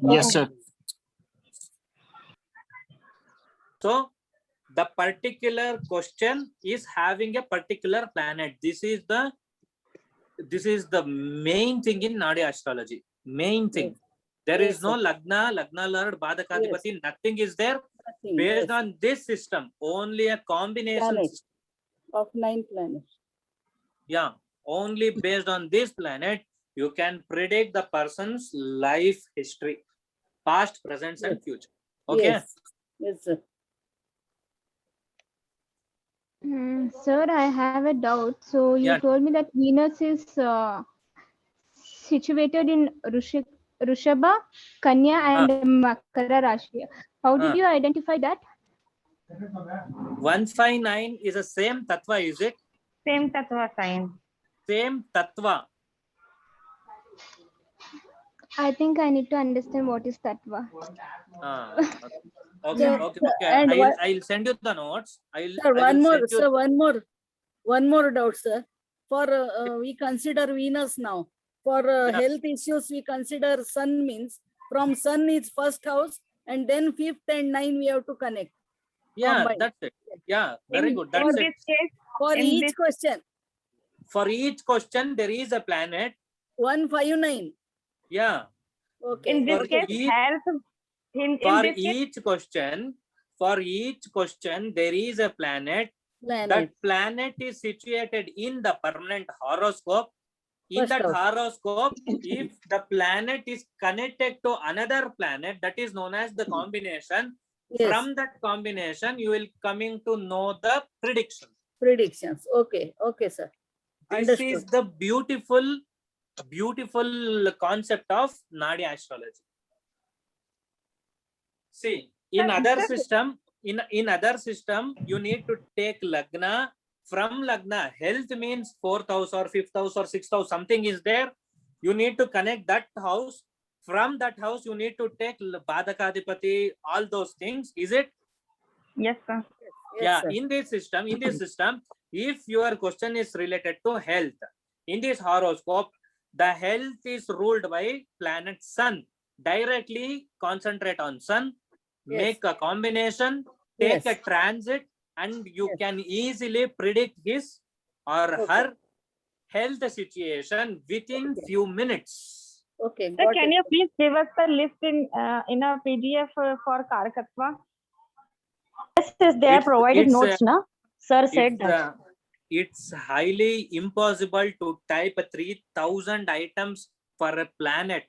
Yes, sir. So the particular question is having a particular planet. This is the main thing in Nadia astrology. Main thing. There is Yes, no Lagna, Lord, Badakadipati, nothing is there. Nothing, Based yes. on this system, only a combination. Planet. Of 9 planets. Yeah, only based on this planet, you can predict the person's life history, past, present, and future. Okay. Yes. Yes, sir. Sir, I have a doubt. So you Yeah. told me that Venus is situated in Rishabha, Kanya, and Makara Rashi. How did you identify that? 159 is the same tattva, is it? Same Tattva sign. Same tattva. I think I need to understand what is Tattva. Okay. And I'll send you the notes. Sir, one more doubt, sir. For we consider Venus now. For health issues, we consider Sun means from Sun is first house and then 5th and 9 we have to connect. Yeah, combined. that's it. Yeah, very good. That's In it. this case, For In each this- question, For each question, there is a planet. 159. Yeah. Okay. in this For case, each- health. In For this case, each question, there is a planet. Planet. That planet is situated in the permanent horoscope. in First that house. horoscope, if the planet is connected to another planet, that is known as the combination. Yes. From that combination, you will coming to know the prediction. Predictions. Okay. Okay, sir. This Understood. is the beautiful concept of Nadi astrology. See, in other system, in other system, you need to take Lagna. From Lagna, health means 4th house or 5th house or 6th house, something is there. You need to connect that house. From that house, you need to take Badakadipati, all those things. Is it? Yes, sir. Yes, Yeah, sir. in this system, if your question is related to health, in this horoscope, the health is ruled by planet Sun. Directly concentrate on Sun, Yes. make a combination, take Yes. a transit, and you Yes. can easily predict his or Okay. her health situation within Okay. few minutes. Okay. Sir, Got can it. you please give us the list in a PDF for Karakatva? Yes, they are It's- providing it's, notes, na? Sir said that. It's highly impossible to type 3,000 items for a planet.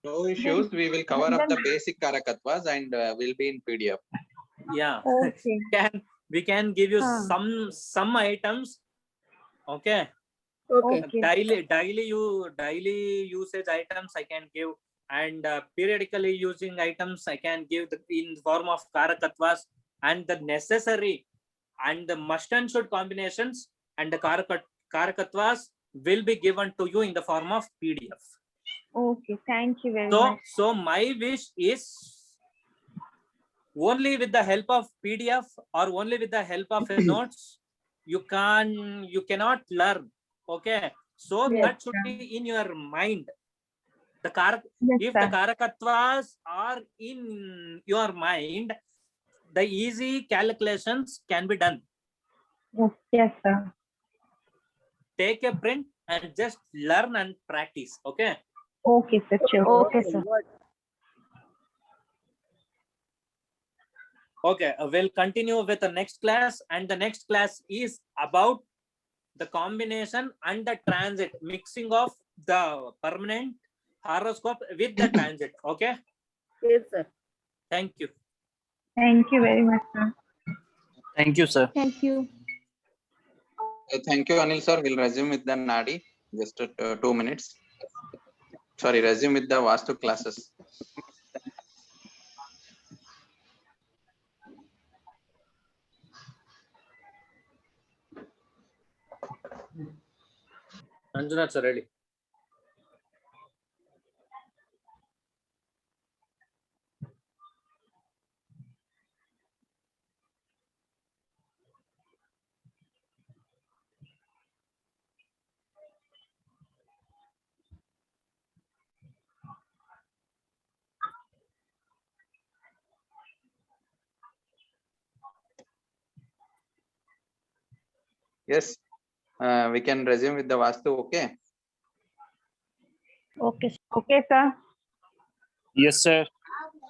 No issues. We will cover up the basic Karakatvas and will be in PDF. Yeah, Okay. we can give you Huh. some items. Okay, Okay. Okay. daily usage items I can give, and periodically using items I can give in form of Karakatvas, and the necessary and the must and should combinations and the Karakatvas will be given to you in the form of PDF. Okay. Thank you very much. So my wish is only with the help of PDF or only with the help of notes, you cannot learn. Okay, so Yes, that should be in your mind. Yes, If sir. the Karakatvas are in your mind, the easy calculations can be done. Yes, sir. Take a print and just learn and practice. Okay. Okay, sir. Sure. Okay, sir. Got it. Okay, we'll continue with the next class, and the next class is about the combination and the transit, mixing of the permanent horoscope with the transit. Okay, Yes, sir. thank you. Thank you very much, sir. Thank you, sir. Thank you. Thank you, Anil sir. We'll resume with the Nadi. Just 2 minutes. Sorry, resume with the Vastu classes. Anjana, sir, ready. Yes, we can resume with the Vastu. Okay. Okay, sir. Okay, sir. Yes, sir.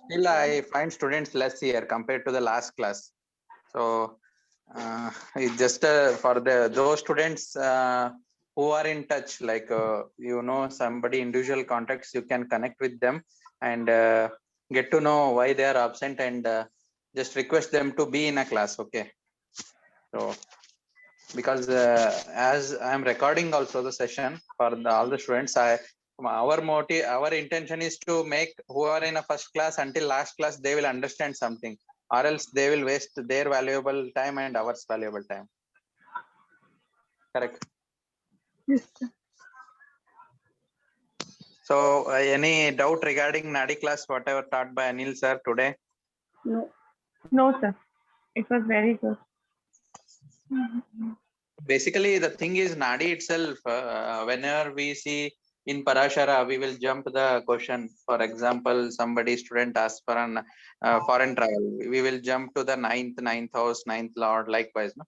Still, I find students less here compared to the last class. So it's just for those students who are in touch, like somebody individual contacts, you can connect with them and get to know why they are absent, and just request them to be in a class. Okay. So because as I am recording also the session for all the students, our intention is to make who are in a first class until last class, they will understand something, or else they will waste their valuable time and ours valuable time. Correct. So any doubt regarding Nadi class, whatever taught by Anil sir today? No. No, sir. It was very good. Basically, the thing is Nadi itself, whenever we see in Parashara, we will jump the question. For example, somebody student asks for an foreign travel. We will jump to the ninth house, ninth lord, likewise. No?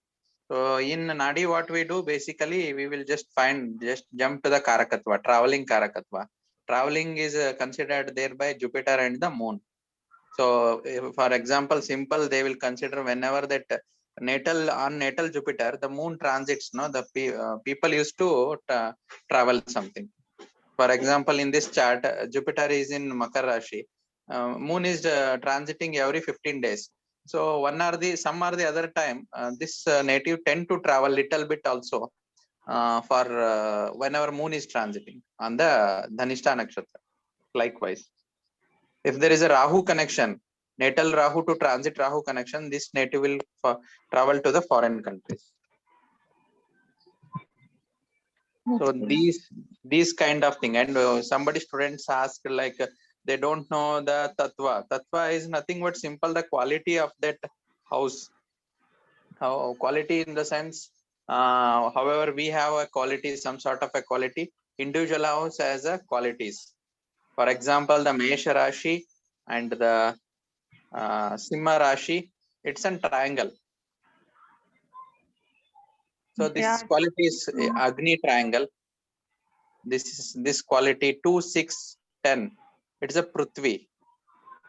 So in Nadi, what we do, basically, we will just jump to the Karakatva, traveling Karakatva. Traveling is considered there by Jupiter and the moon. So for example, simple, they will consider whenever that natal Jupiter, the moon transits, no, the people used to travel something. For example, in this chart, Jupiter is in Makar Rashi. Moon is transiting every 15 days. So some or the other time, this native tend to travel little bit also for whenever moon is transiting on the Dhanishta Nakshatra. Likewise, if there is a Rahu connection, natal Rahu to transit Rahu connection, this native will travel to the foreign countries. So these kind of thing, and somebody students ask like they don't know the tattva. Tattva is nothing but simple the quality of that house. How quality in the sense, however we have a quality, some sort of a quality. Individual house has a qualities. For example, the Mesha Rashi and the Simha Rashi, it's a triangle. So this Yeah. quality is Agni triangle. This quality 2, 6, 10. It's a Prithvi,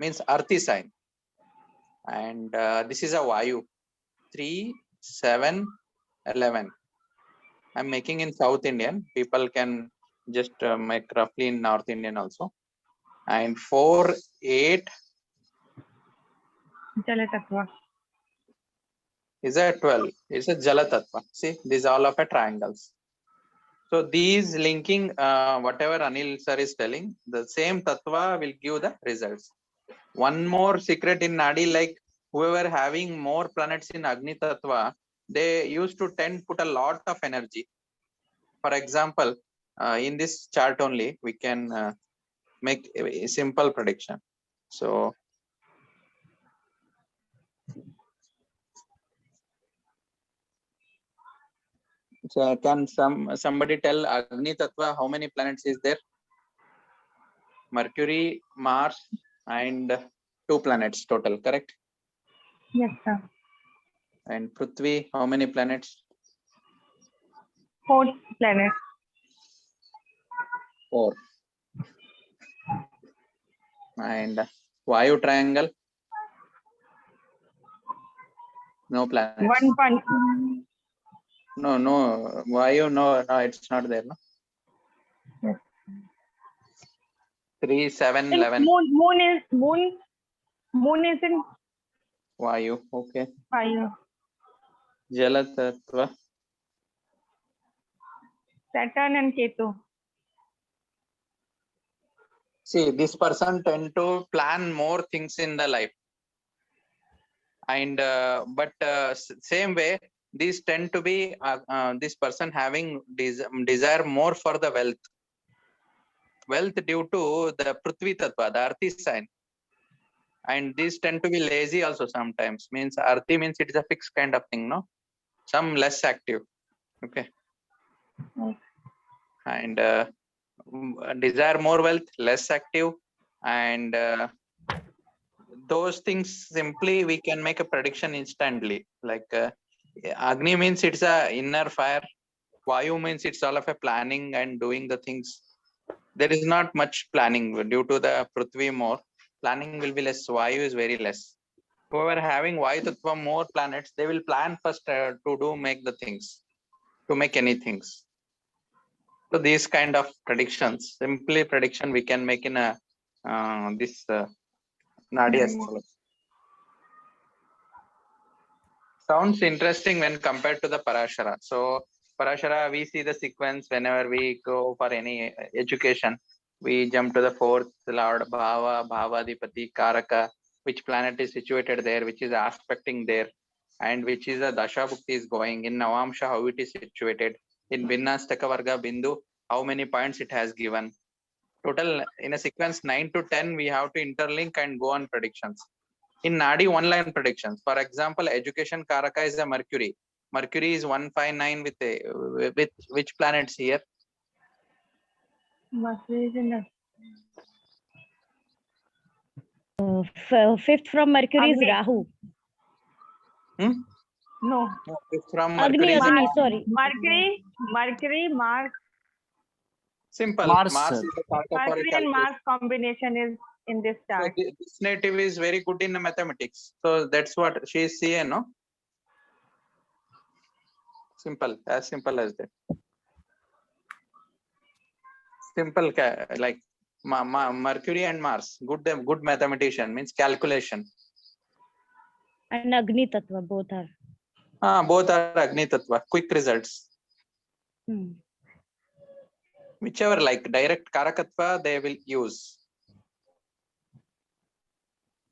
means earthy sign. And this is a Vayu, 3, 7, 11. I'm making in South Indian. People can just make roughly in North Indian also. And 4, 8 Jala Tattva. is a 12. It's a Jala Tattva. See, these all of a triangles. So these linking, whatever Anil sir is telling, the same Tattva will give the results. One more secret in Nadi, like whoever having more planets in Agni Tattva, they used to put a lot of energy. For example, in this chart only, we can make a simple prediction. So can somebody tell Agni Tattva how many planets is there? Mercury, Mars, and 2 planets total, correct? Yes, sir. And Prithvi, how many planets? 4 planets. 4. And Vayu triangle? No planets. 1 punch. No, Vayu, no, it's not there, no? Yes. 3, 7, 11. Moon is in Vayu, okay. fire. Jala Tattva. Saturn and Ketu. See, this person tend to plan more things in the life. And but same way, these tend to be this person having desire more for the wealth due to the Prithvi Tattva, the earthy sign. And these tend to be lazy also sometimes. Means earthy means it is a fixed kind of thing, no? Some less active. Okay. Yes. And desire more wealth, less active, and those things simply we can make a prediction instantly. Like Agni means it's a inner fire. Vayu means it's all of a planning and doing the things. There is not much planning due to the Prithvi more. Planning will be less. Vayu is very less. Whoever having Vayu Tattva more planets, they will plan first to make the things, to make any things. So these kind of predictions, simply prediction we can make in a this Nadi astrology. Sounds interesting when compared to the Parashara. So Parashara, we see the sequence whenever we go for any education. We jump to the 4th Lord, Bhava, Bhavadipati, Karaka, which planet is situated there, which is aspecting there, and which is a Dasha Bhukti is going. In Navamsha, how it is situated. In Vinnastaka Varga Bindu, how many points it has given. Total, in a sequence 9 to 10, we have to interlink and go on predictions. In Nadi, one-line predictions. For example, education Karaka is a Mercury. Mercury is 159 with which planets here? Mercury is in the 5th from Mercury is Agni. Rahu. No. No, from Agni, Mercury. Agni, sorry. Mercury, Mars. Simple. Mars, Mars sir. is the part of our Mercury and calculation. Mars combination is in this So chart. this native is very good in mathematics. So that's what she is seeing, no? Simple, as simple as that. Simple, like Mercury and Mars, good mathematician, means calculation. And Agni Tattva, both are. Both are Agni Tattva, quick results. Whichever, like direct Karakatva, they will use.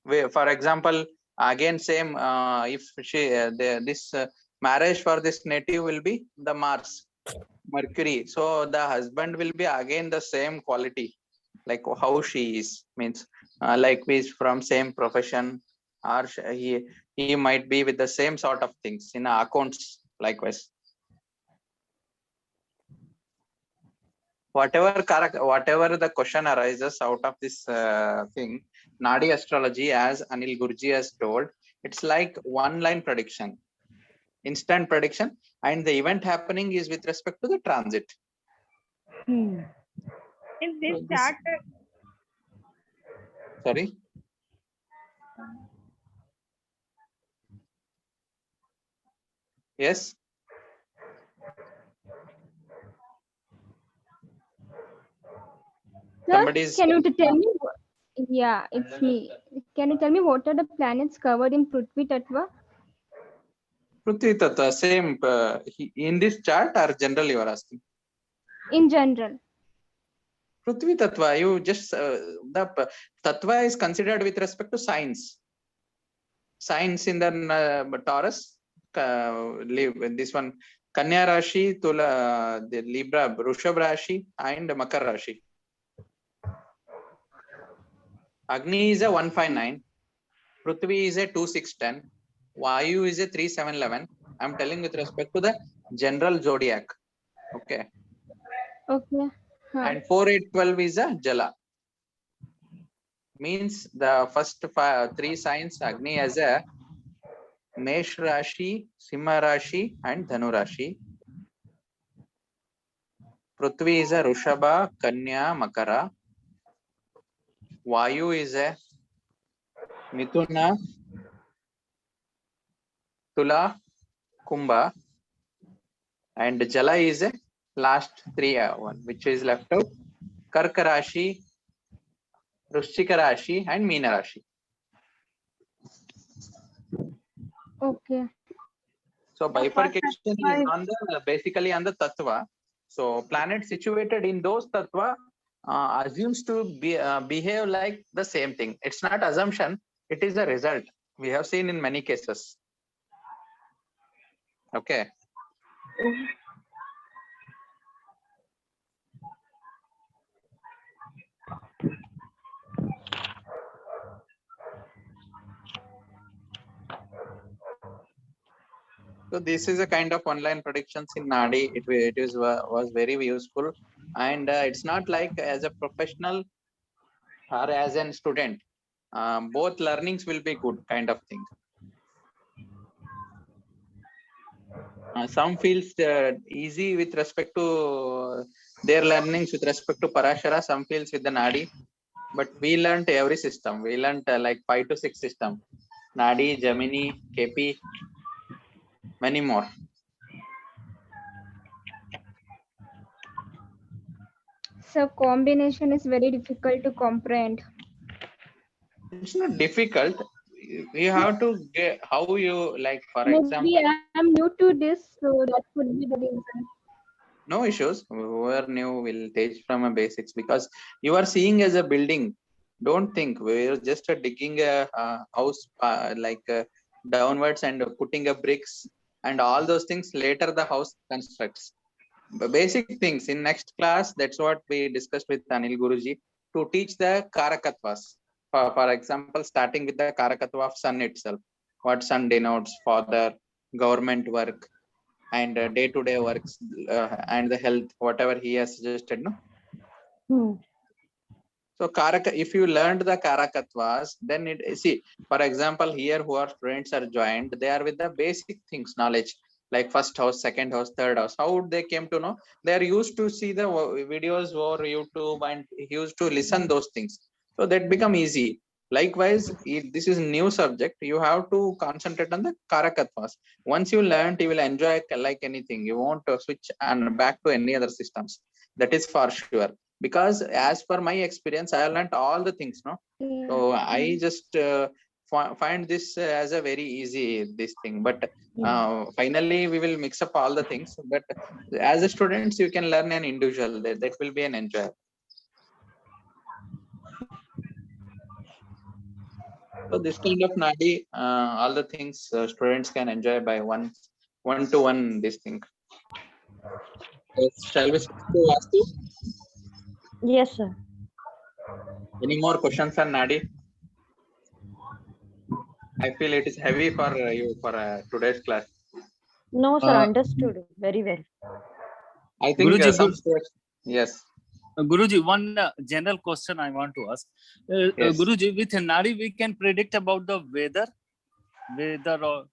For example, again same, if this marriage for this native will be the Mars, Mercury, so the husband will be again the same quality, like how she is, means like we is from same profession, or he might be with the same sort of things in accounts, likewise. Whatever the question arises out of this thing, Nadi astrology, as Anil Gurji has told, it's like one-line prediction, instant prediction, and the event happening is with respect to the transit. In this chart, Sorry. Yes. Sir, Somebody's. can you tell me? Yeah, it's me. Can you tell me what are the planets covered in Prithvi Tattva? Prithvi Tattva, same in this chart or general you are asking? In general. Prithvi Tattva, you just the Tattva is considered with respect to signs. Signs in the Taurus, this one Kanya Rashi, Tula, the Libra, Vrushab Rashi, and Makar Rashi. Agni is a 159, Prithvi is a 2610, Vayu is a 3711. I'm telling with respect to the general zodiac. Okay. Okay. And 4812 is a Jala. Means the first three signs Agni as a Mesh Rashi, Simha Rashi, and Dhanu Rashi. Prithvi is a Rushabha, Kanya, Makara. Vayu is a Mithuna, Tula, Kumbha, and Jala is a last three one, which is left out. Karka Rashi, Vrishchika Rashi, and Meena Rashi. Okay. So bifurcation is on the basically on the Tattva. So planets situated in those Tattva assumes to be behave like the same thing. It's not assumption, it is a result. We have seen in many cases. Okay. So this is a kind of online predictions in Nadi. It was very useful, and it's not like as a professional or as a student. Both learnings will be good kind of thing. Some feels easy with respect to their learnings with respect to Parashara. Some feels with the Nadi, but we learned every system. We learned like 5 to 6 system. Nadi, Gemini, KP, many more. So combination is very difficult to comprehend. It's not difficult. You have to get how you like, for Maybe example. I am new to this, so that could be the reason. No issues. Whoever new will teach from a basics, because you are seeing as a building. Don't think we're just digging a house downwards and putting a bricks and all those things. Later the house constructs. Basic things in next class. That's what we discussed with Anil Guruji to teach the Karakatvas. For example, starting with the Karakatva of sun itself. What sun denotes, father, government work, and day-to-day works, and the health, whatever he has suggested, no. So Karaka, if you learned the Karakatvas, then it see, for example, here who are students are joined, they are with the basic things knowledge, like first house, second house, third house. How would they came to know? They are used to see the videos or YouTube and used to listen those things. So that become easy. Likewise, if this is new subject, you have to concentrate on the Karakatvas. Once you learn, you will enjoy like anything. You won't switch and back to any other systems. That is for sure. Because as per my experience, I have learned all the things, no? So I just find this as a very easy this thing. But finally, we will mix up all the things. But as a students, you can learn an individual. That will be an enjoy. So this kind of Nadi, all the things students can enjoy by one-to-one this thing. Yes, shall we switch to Vastu? Yes, sir. Any more questions on Nadi? I feel it is heavy for you for today's class. No, sir. Uh, Understood very well. I think Guruji, some students, yes. Guruji, one general question I want to ask. Yes. Guruji, with Nadi, we can predict about the weather or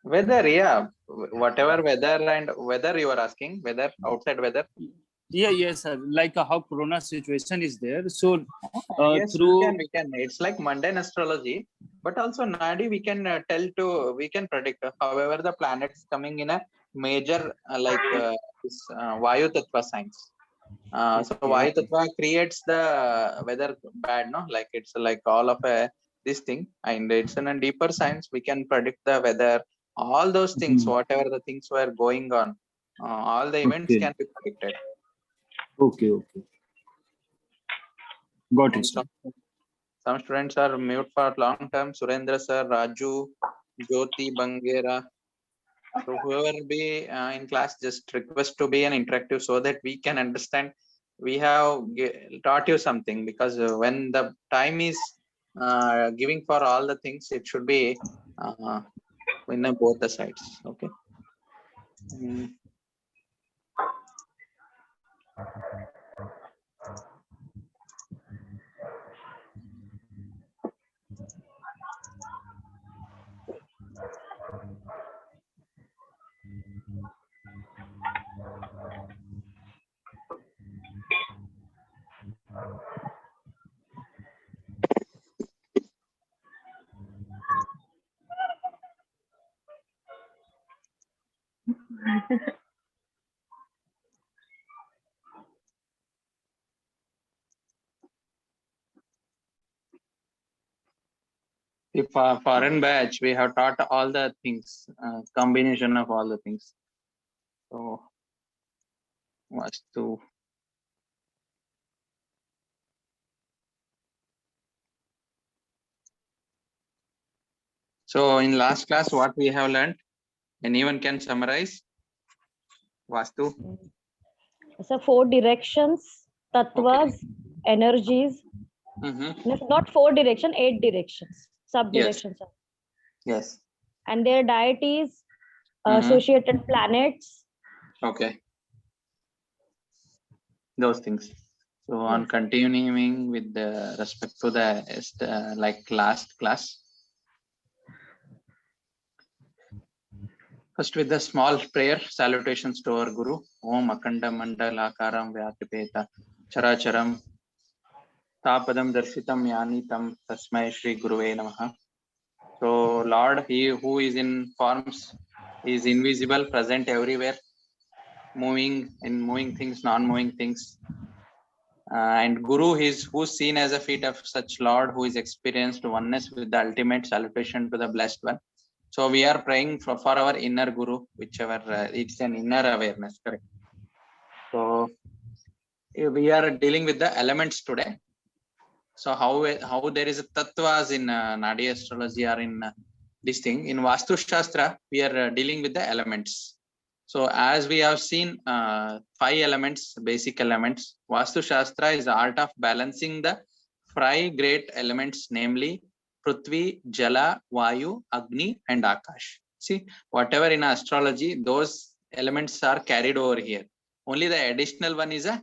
Weather, yeah, whatever weather and weather you are asking, weather, outside weather. yes, sir. Like how Corona situation is there. So Yes, through we can. It's like mundane astrology, but also Nadi we can we can predict. However, the planets coming in a major this Vayu Tattva signs. So Vayu Tattva creates the weather bad, no? Like it's like all of this thing, and it's in a deeper science. We can predict the weather, all those things, whatever the things were going on, all the events Okay. can be predicted. Okay. Got And it. some students are mute for long term. Surendra sir, Raju, Jyoti, Bangera. So whoever be in class, just request to be an interactive so that we can understand. We have taught you something, because when the time is giving for all the things, it should be in both the sides. Okay. If foreign batch, we have taught all the things, combination of all the things. So, Vastu. So in last class, what we have learned, anyone can summarize? Vastu. So 4 directions, tattvas, energies. No, not 4 direction, 8 directions, sub directions. Yes. And their deities, associated planets. Okay. Those things. So on continuing with the respect to the like last class. First with the small prayer, salutations to our Guru. Om Akanda Mandalakaram Vyatipeta Characharam Tapadam Darshitam Yanitam Tasmai Shri Guruve Namaha. So Lord, He who is in forms, is invisible, present everywhere, moving things, non-moving things. And Guru is who's seen as a feet of such Lord who is experienced oneness with the ultimate. Salutation to the blessed one. So we are praying for our inner Guru, whichever it's an inner awareness, correct? So we are dealing with the elements today. So how there is a tattvas in Nadi astrology or in this thing. In Vastu Shastra, we are dealing with the elements. So as we have seen 5 elements, basic elements, Vastu Shastra is the art of balancing the 5 great elements, namely Prithvi, Jala, Vayu, Agni and Akash. See, whatever in astrology, those elements are carried over here. Only the additional one is a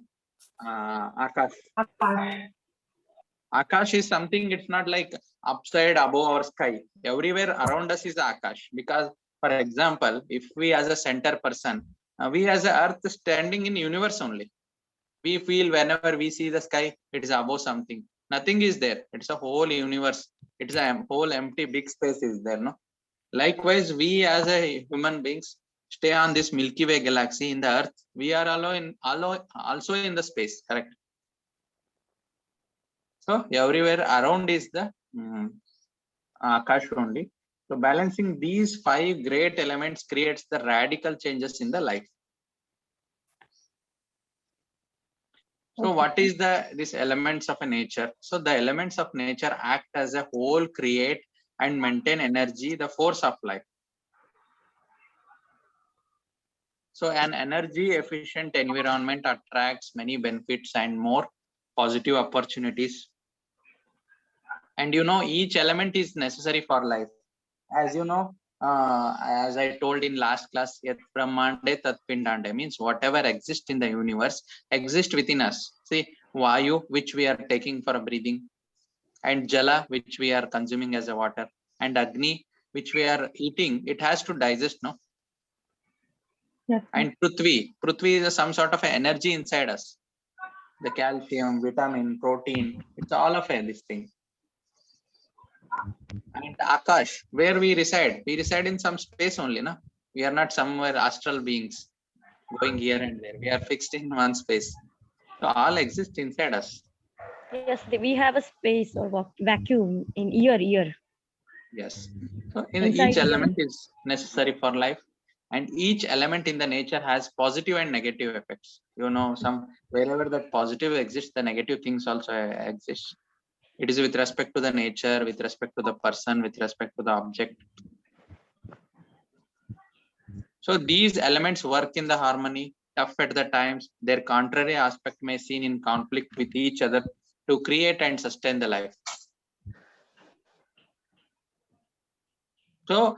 Akash. Akash is something, it's not like upside above our sky. Everywhere around us is Akash. Because, for example, if we as a center person, we as a earth standing in universe only. We feel whenever we see the sky, it is above something. Nothing is there. It's a whole universe. It's a whole empty big space is there, no? Likewise, we as a human beings stay on this Milky Way galaxy in the Earth. We are also in the space, correct? So everywhere around is the Akash only. So balancing these 5 great elements creates the radical changes in the life. So what is these elements of a nature? So the elements of nature act as a whole, create and maintain energy, the force of life. So an energy efficient environment attracts many benefits and more positive opportunities. And you know, each element is necessary for life. As you know, as I told in last class, Yat Brahmande Tat Pindande means whatever exists in the universe exists within us. See, Vayu, which we are taking for breathing, and Jala, which we are consuming as a water, and Agni, which we are eating, it has to digest, no? Yes. And Prithvi is some sort of energy inside us. The calcium, vitamin, protein, it's all of this thing. And Akash, where we reside in some space only, no? We are not somewhere astral beings going here and there. We are fixed in one space. So all exist inside us. Yes, we have a space or vacuum in ear. Yes. So Inside each ear. element is necessary for life, and each element in the nature has positive and negative effects. You know, wherever that positive exists, the negative things also exist. It is with respect to the nature, with respect to the person, with respect to the object. So these elements work in the harmony, tough at the times. Their contrary aspect may seen in conflict with each other to create and sustain the life. So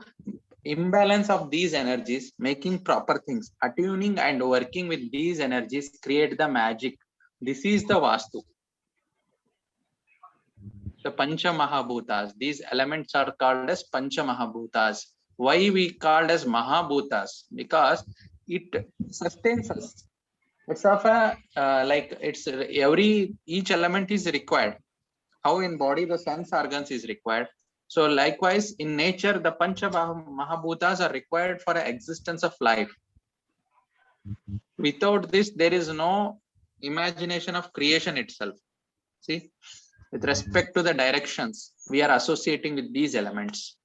imbalance of these energies, making proper things, attuning and working with these energies create the magic. This is the Vastu. The Pancha Mahabhutas. These elements are called as Pancha Mahabhutas. Why we called as Mahabhutas? Because it sustains us. It's of a each element is required. How in body the sense organs is required. So likewise in nature the Pancha Mahabhutas are required for the existence of life. Without this there is no imagination of creation itself. See, with respect to the directions, we are associating with these elements.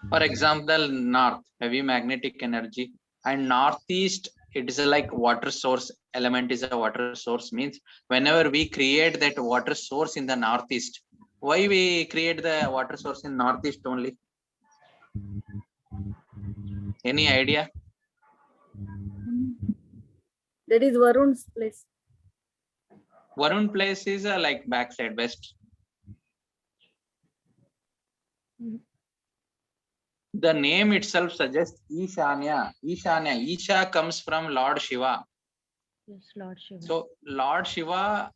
For example, north, heavy magnetic energy, and northeast, it is like water source. Element is a water source, means whenever we create that water source in the northeast. Why we create the water source in northeast only? Any idea? That is Varun's place. Varun place is like backside west. The name itself suggests Ishanya. Isha comes from Lord Shiva. Yes, Lord Shiva. So Lord Shiva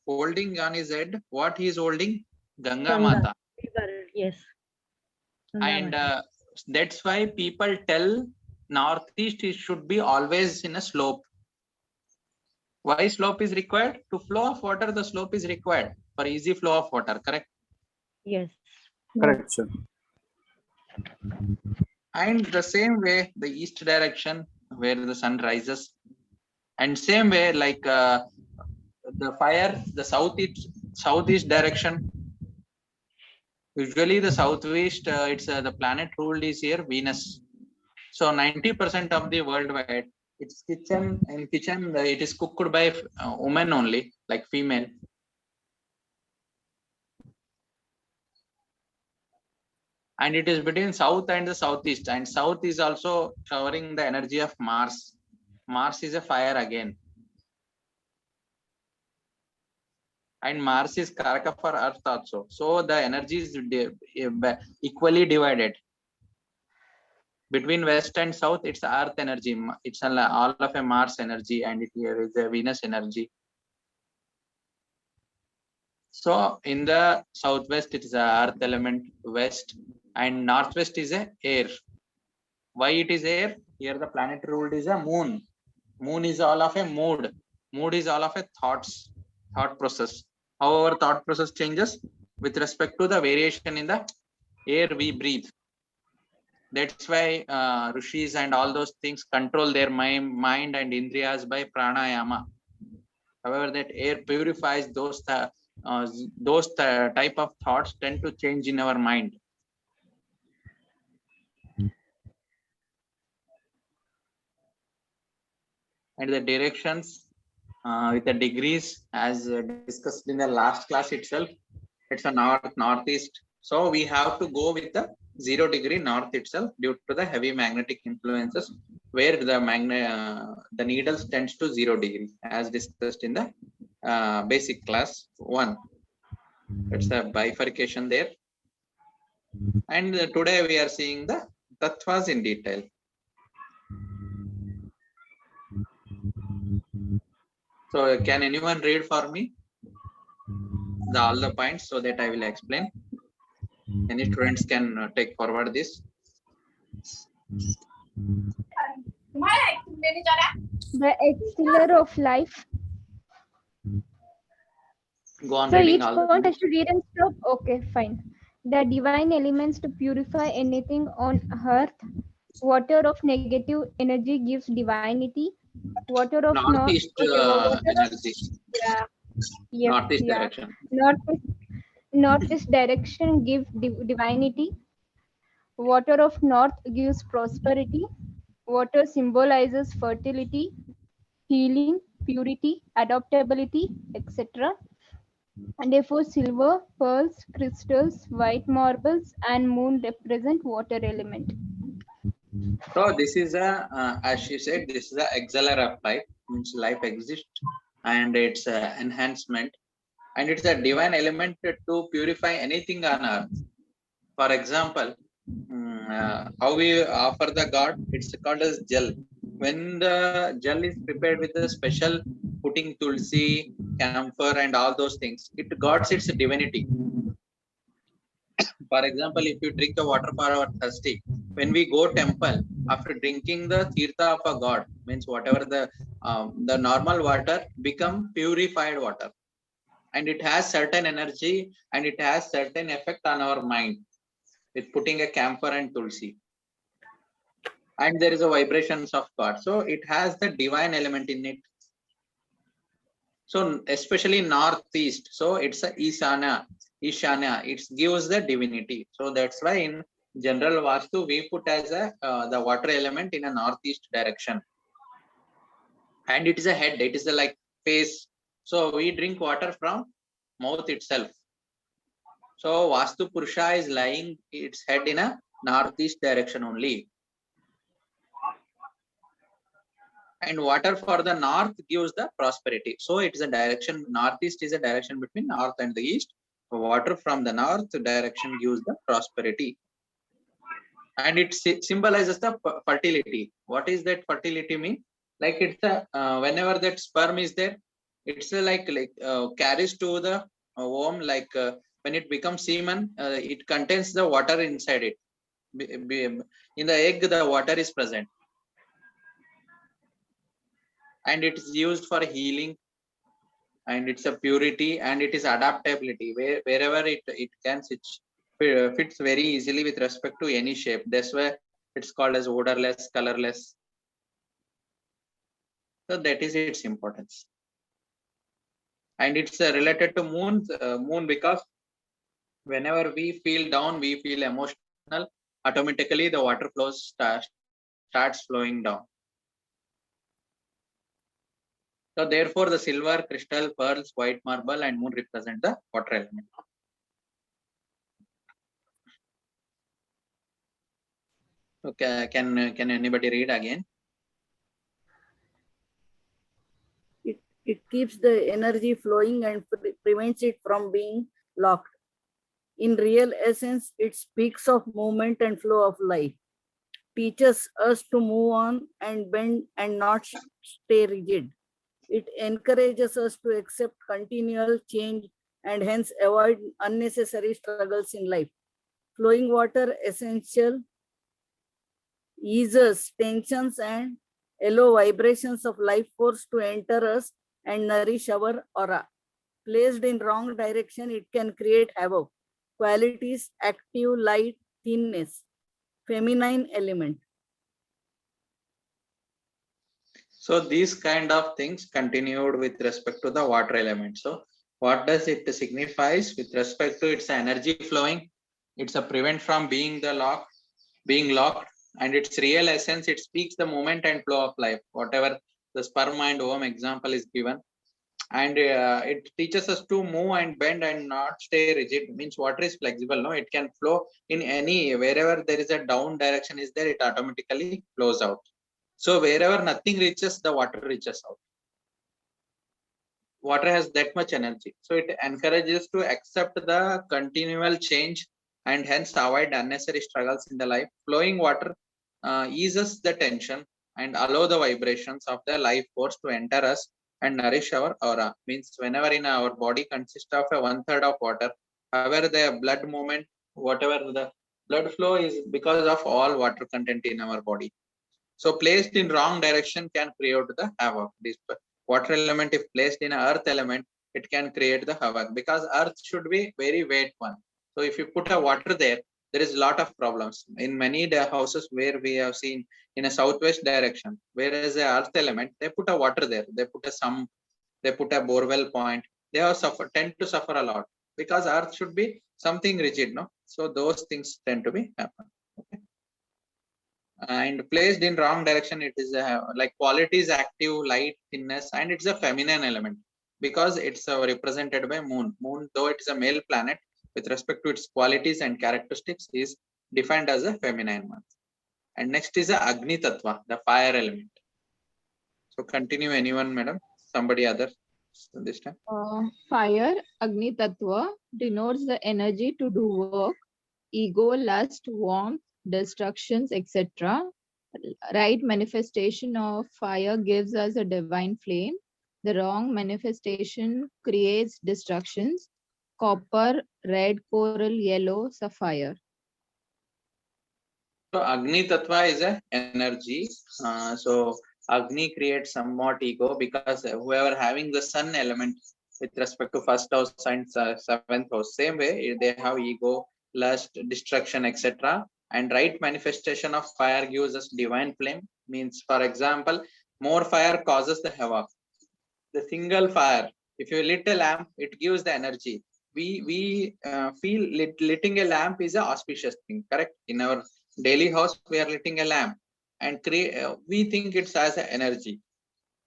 holding on his head, what he is holding? Ganga Mata. River, yes. And that's why people tell northeast it should be always in a slope. Why slope is required? To flow of water, the slope is required for easy flow of water, correct? Yes. Correct, sir. And the same way, the east direction where the sun rises, and same way like the fire, the southeast direction. Usually the southwest, it's the planet ruled is here Venus. So 90% of the worldwide, it's kitchen. In kitchen, it is cooked by women only, like female. And it is between south and the southeast, and south is also covering the energy of Mars. Mars is a fire again, and Mars is Karaka for Earth also. So the energy is equally divided between west and south. It's Earth energy. It's all of a Mars energy, and here is a Venus energy. So in the southwest, it is a Earth element, west, and northwest is a air. Why it is air? Here the planet ruled is a moon. Moon is all of a mood. Mood is all of a thoughts. thought process. How our thought process changes with respect to the variation in the air we breathe. That's why rishis and all those things control their mind and indriyas by pranayama. However, that air purifies those type of thoughts tend to change in our mind. And the directions with the degrees, as discussed in the last class itself, it's a northeast. So we have to go with the 0 degree north itself due to the heavy magnetic influences, where the needles tends to 0 degree, as discussed in the basic class 1. It's a bifurcation there. And today we are seeing the tattvas in detail. So can anyone read for me all the points so that I will explain? Any students can take forward this. The exceller of life. Go on So reading each all the point points. has to read and stop. Okay, fine. The divine elements to purify anything on earth. Water of negative energy gives divinity. Water of Northeast energy, yes, northeast yeah. direction. Northeast direction gives divinity. Water of north gives prosperity. Water symbolizes fertility, healing, purity, adaptability, etc. And therefore, silver, pearls, crystals, white marbles, and moon represent water element. So this is as she said, this is a exceller of life, means life exists, and it's enhancement, and it's a divine element to purify anything on earth. For example, how we offer the God, it's called as jal. When the jal is prepared with a special putting tulsi, camphor, and all those things, it got its divinity. For example, if you drink the water for our thirsty, when we go temple, after drinking the tirtha of a god, means whatever the normal water become purified water, and it has certain energy and it has certain effect on our mind with putting a camphor and tulsi, and there is a vibrations of God, so it has the divine element in it. So especially northeast, so it's a Ishana, it gives the divinity. So that's why in general Vastu we put as the water element in a northeast direction, and it is a head, it is a like face. So we drink water from mouth itself. So Vastu Purusha is lying its head in a northeast direction only. And water for the north gives the prosperity. So it is a direction, northeast is a direction between north and the east. So water from the north direction gives the prosperity. And it symbolizes the fertility. What is that fertility mean? Like it's a, whenever that sperm is there, it's like carries to the womb, like when it becomes semen, it contains the water inside it. In the egg, the water is present. And it is used for healing, and it's a purity, and it is adaptability, wherever it can fits very easily with respect to any shape. That's why it's called as odorless, colorless. So that is its importance. And it's related to moon because whenever we feel down, we feel emotional, automatically the water flows starts flowing down. So therefore, the silver, crystal, pearls, white marble, and moon represent the water element. Okay, can anybody read again? It keeps the energy flowing and prevents it from being locked. In real essence, it speaks of movement and flow of life, teaches us to move on and bend and not stay rigid. It encourages us to accept continual change and hence avoid unnecessary struggles in life. Flowing water essential eases tensions and allow vibrations of life force to enter us and nourish our aura. Placed in wrong direction, it can create havoc. Qualities: active, light, thinness. Feminine element. So these kind of things continued with respect to the water element. So what does it signifies with respect to its energy flowing? It's a prevent from being locked, and its real essence, it speaks the movement and flow of life, whatever the sperm and ovum example is given. And it teaches us to move and bend and not stay rigid. Means water is flexible, no, it can flow in any, wherever there is a down direction is there, it automatically flows out. So wherever nothing reaches, the water reaches out. Water has that much energy, so it encourages to accept the continual change and hence avoid unnecessary struggles in the life. Flowing water eases the tension and allow the vibrations of the life force to enter us and nourish our aura. Means whenever in our body consists of a 1/3 of water, however the blood movement, whatever the blood flow is because of all water content in our body. So placed in wrong direction can create the havoc. This water element, if placed in earth element, it can create the havoc, because earth should be very weight one. So if you put a water there, there is a lot of problems in many houses where we have seen in a southwest direction, whereas the earth element, they put a water there, they put a sump, they put a borewell point, they have tend to suffer a lot, because earth should be something rigid, no? So those things tend to be happen. Okay. And placed in wrong direction, it is like qualities: active, light, thinness, and it's a feminine element because it's represented by moon. Moon, though it is a male planet, with respect to its qualities and characteristics, is defined as a feminine one. And next is the Agni Tattva, the fire element. So continue, anyone, madam? Somebody other this time? Fire, Agni Tattva, denotes the energy to do work, ego, lust, warmth, destructions, etc. Right manifestation of fire gives us a divine flame. The wrong manifestation creates destructions. Copper, red, coral, yellow, sapphire. So Agni Tattva is a energy. So Agni creates somewhat ego, because whoever having the sun element with respect to first house and seventh house, same way they have ego, lust, destruction, etc. And right manifestation of fire gives us divine flame. Means, for example, more fire causes the havoc. The single fire, if you lit a lamp, it gives the energy. We feel lighting a lamp is a auspicious thing, correct? In our daily house, we are lighting a lamp and we think it's as an energy.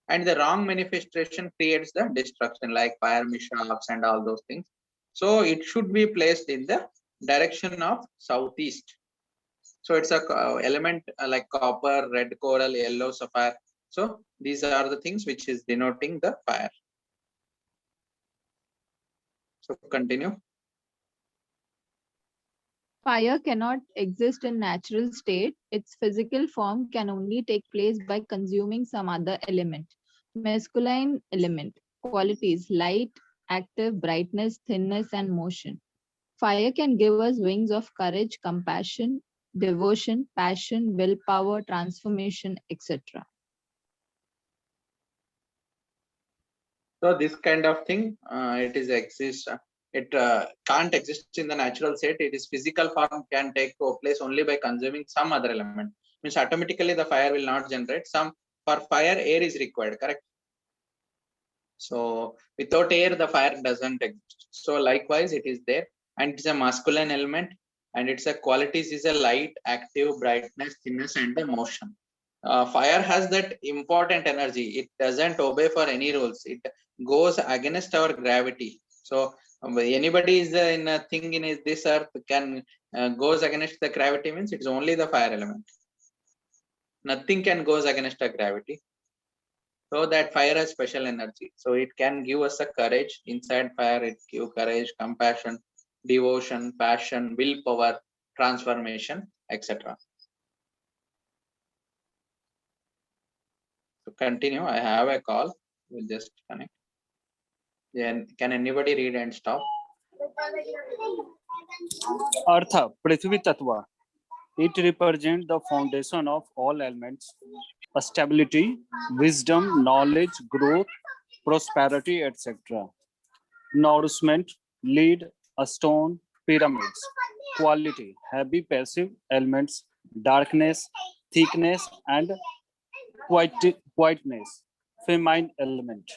And the wrong manifestation creates the destruction, like fire mishaps and all those things. So it should be placed in the direction of southeast. So it's a element like copper, red coral, yellow sapphire. So these are the things which is denoting the fire. So continue. Fire cannot exist in natural state. Its physical form can only take place by consuming some other element. Masculine element, qualities: light, active, brightness, thinness, and motion. Fire can give us wings of courage, compassion, devotion, passion, willpower, transformation, etc. So this kind of thing, it is exist. It can't exist in the natural state. It is physical form can take place only by consuming some other element. Means automatically the fire will not generate. Some for fire, air is required, correct? So without air, the fire doesn't exist. So likewise, it is there, and it's a masculine element, and its a qualities is a light, active, brightness, thinness, and the motion. Fire has that important energy. It doesn't obey for any rules. It goes against our gravity. So anybody is in a thing in this earth can goes against the gravity, means it's only the fire element. Nothing can goes against the gravity. So that fire has special energy. So it can give us a courage. Inside fire, it give courage, compassion, devotion, passion, willpower, transformation, etc. So continue. I have a call. We'll just connect. Then can anybody read and stop? Artha, Prithvi Tattva. It represents the foundation of all elements, stability, wisdom, knowledge, growth, prosperity, etc. nourishment, lead, a stone, pyramids. Quality, heavy passive elements, darkness, thickness, and quietness, feminine element.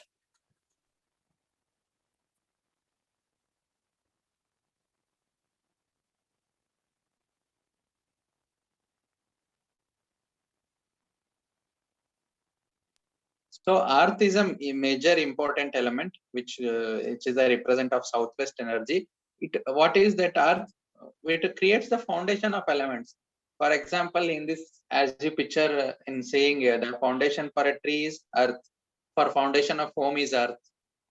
So earth is a major important element, which is a represent of southwest energy. What is that earth? It creates the foundation of elements. For example, in this, as you picture in saying here, the foundation for a tree is earth. For foundation of home is earth.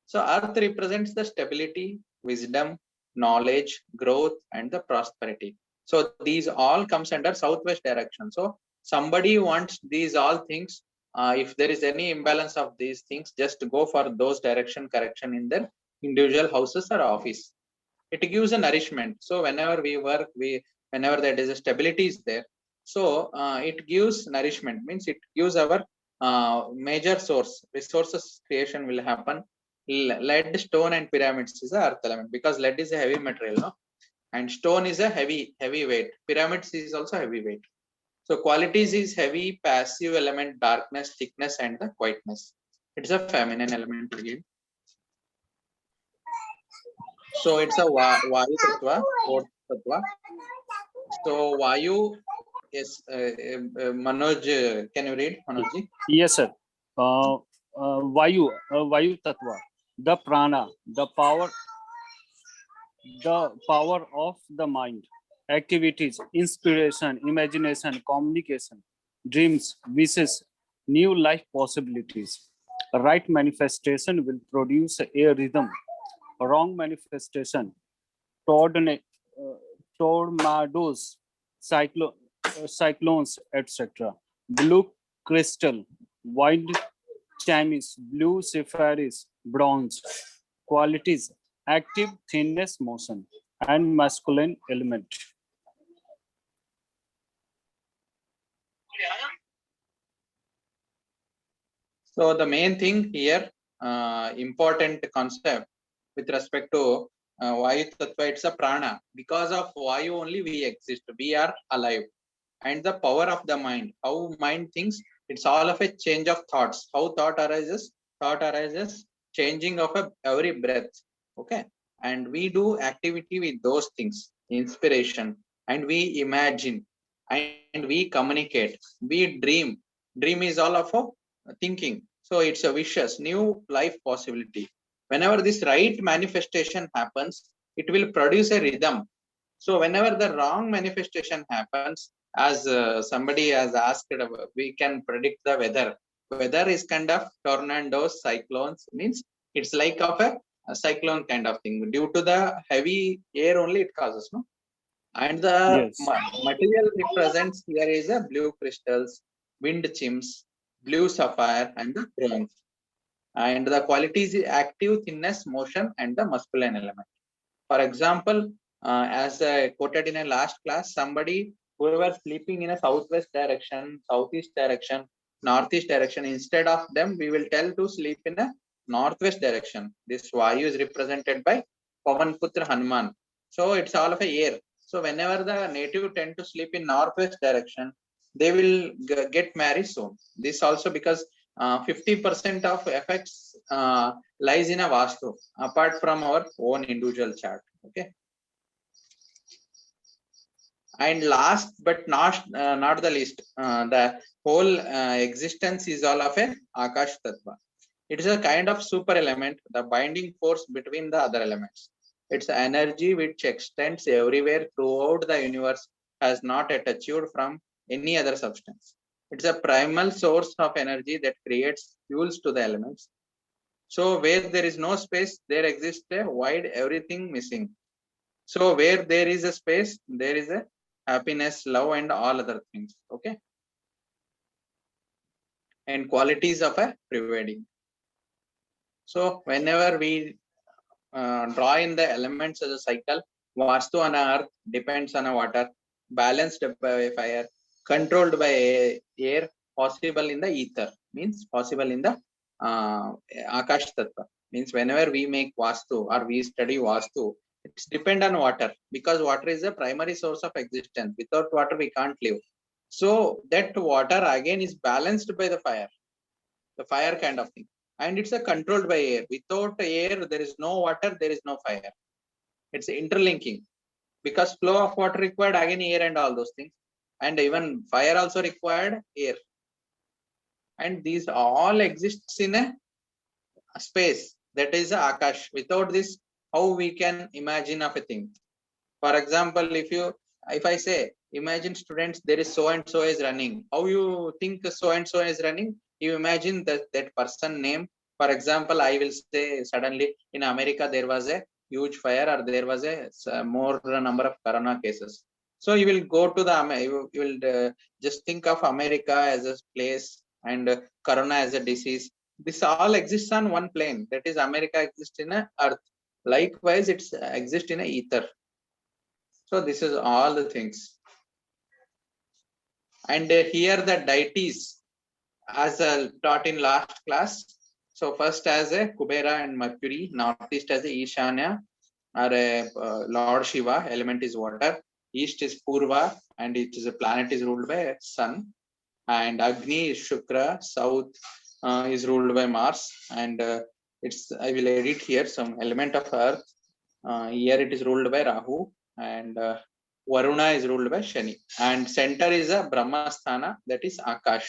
So earth represents the stability, wisdom, knowledge, growth, and the prosperity. So these all comes under southwest direction. So somebody wants these all things. If there is any imbalance of these things, just go for those direction correction in their individual houses or office. It gives a nourishment. So whenever we work, whenever there is a stability is there, so it gives nourishment, means it gives our major source resources creation will happen. Lead, stone, and pyramids is the earth element, because lead is a heavy material, no? And stone is a heavy weight. Pyramids is also heavy weight. So qualities is heavy, passive element, darkness, thickness, and the quietness. It's a feminine element again. So it's a Vayu Tattva, fourth Tattva. So Vayu is Manoj. Can you read, Manojji? Yes, sir. Vayu Tattva, the prana, the power of the mind, activities, inspiration, imagination, communication, dreams, wishes, new life possibilities. Right manifestation will produce a rhythm. Wrong manifestation, tornadoes, cyclones, etc. Blue crystal, white chamis, blue sapphires, bronze. Qualities: active, thinness, motion, and masculine element. So the main thing here, important concept with respect to Vayu Tattva, it's a prana. Because of Vayu only we exist, we are alive. And the power of the mind, how mind thinks, it's all of a change of thoughts. How thought arises? Thought arises changing of every breath. Okay. And we do activity with those things, inspiration, and we imagine, and we communicate, we dream. Dream is all of a thinking. So it's a vicious new life possibility. Whenever this right manifestation happens, it will produce a rhythm. So whenever the wrong manifestation happens, as somebody has asked, we can predict the weather. Weather is kind of tornadoes, cyclones, means it's like of a cyclone kind of thing. Due to the heavy air only it causes, no? And the Yes. material represents here is a blue crystals, wind chimes, blue sapphire, and the bronze. And the qualities is active, thinness, motion, and the masculine element. For example, as I quoted in a last class, somebody who were sleeping in a southwest direction, southeast direction, northeast direction, instead of them, we will tell to sleep in a northwest direction. This Vayu is represented by Pavanputra Hanuman. So it's all of a air. So whenever the native tend to sleep in northwest direction, they will get married soon. This also because 50% of effects lies in a Vastu, apart from our own individual chart. Okay. And last but not the least, the whole existence is all of a Akash Tattva. It is a kind of super element, the binding force between the other elements. It's energy which extends everywhere throughout the universe, has not yet achieved from any other substance. It's a primal source of energy that creates fuels to the elements. So where there is no space, there exists a void, everything missing. So where there is a space, there is a happiness, love, and all other things. Okay. And qualities of a prevaiding. So whenever we draw in the elements as a cycle, Vastu on earth depends on a water, balanced by fire, controlled by air, possible in the ether, means possible in the Akash Tattva. Means whenever we make Vastu or we study Vastu, it's depend on water, because water is the primary source of existence. Without water, we can't live. So that water again is balanced by the fire kind of thing. And it's a controlled by air. Without air, there is no water, there is no fire. It's interlinking, because flow of water required again air and all those things. And even fire also required air. And these all exists in a space, that is Akash. Without this, how we can imagine of a thing? For example, if I say, imagine students, there is so and so is running. How you think so and so is running? You imagine that person name. For example, I will say suddenly in America there was a huge fire, or there was a more number of corona cases. So you will go to you will just think of America as a place and corona as a disease. This all exists on one plane. That is, America exists in a earth. Likewise, it's exists in a ether. So this is all the things. And here the deities, as taught in last class. So first as a Kubera and Mercury, northeast as a Ishanya, or a Lord Shiva, element is water. East is Purva, and it is a planet is ruled by sun. And Agni is Shukra, south is ruled by Mars. And I will edit here some element of earth. Here it is ruled by Rahu, and Varuna is ruled by Shani. And center is a Brahmasthana, that is Akash.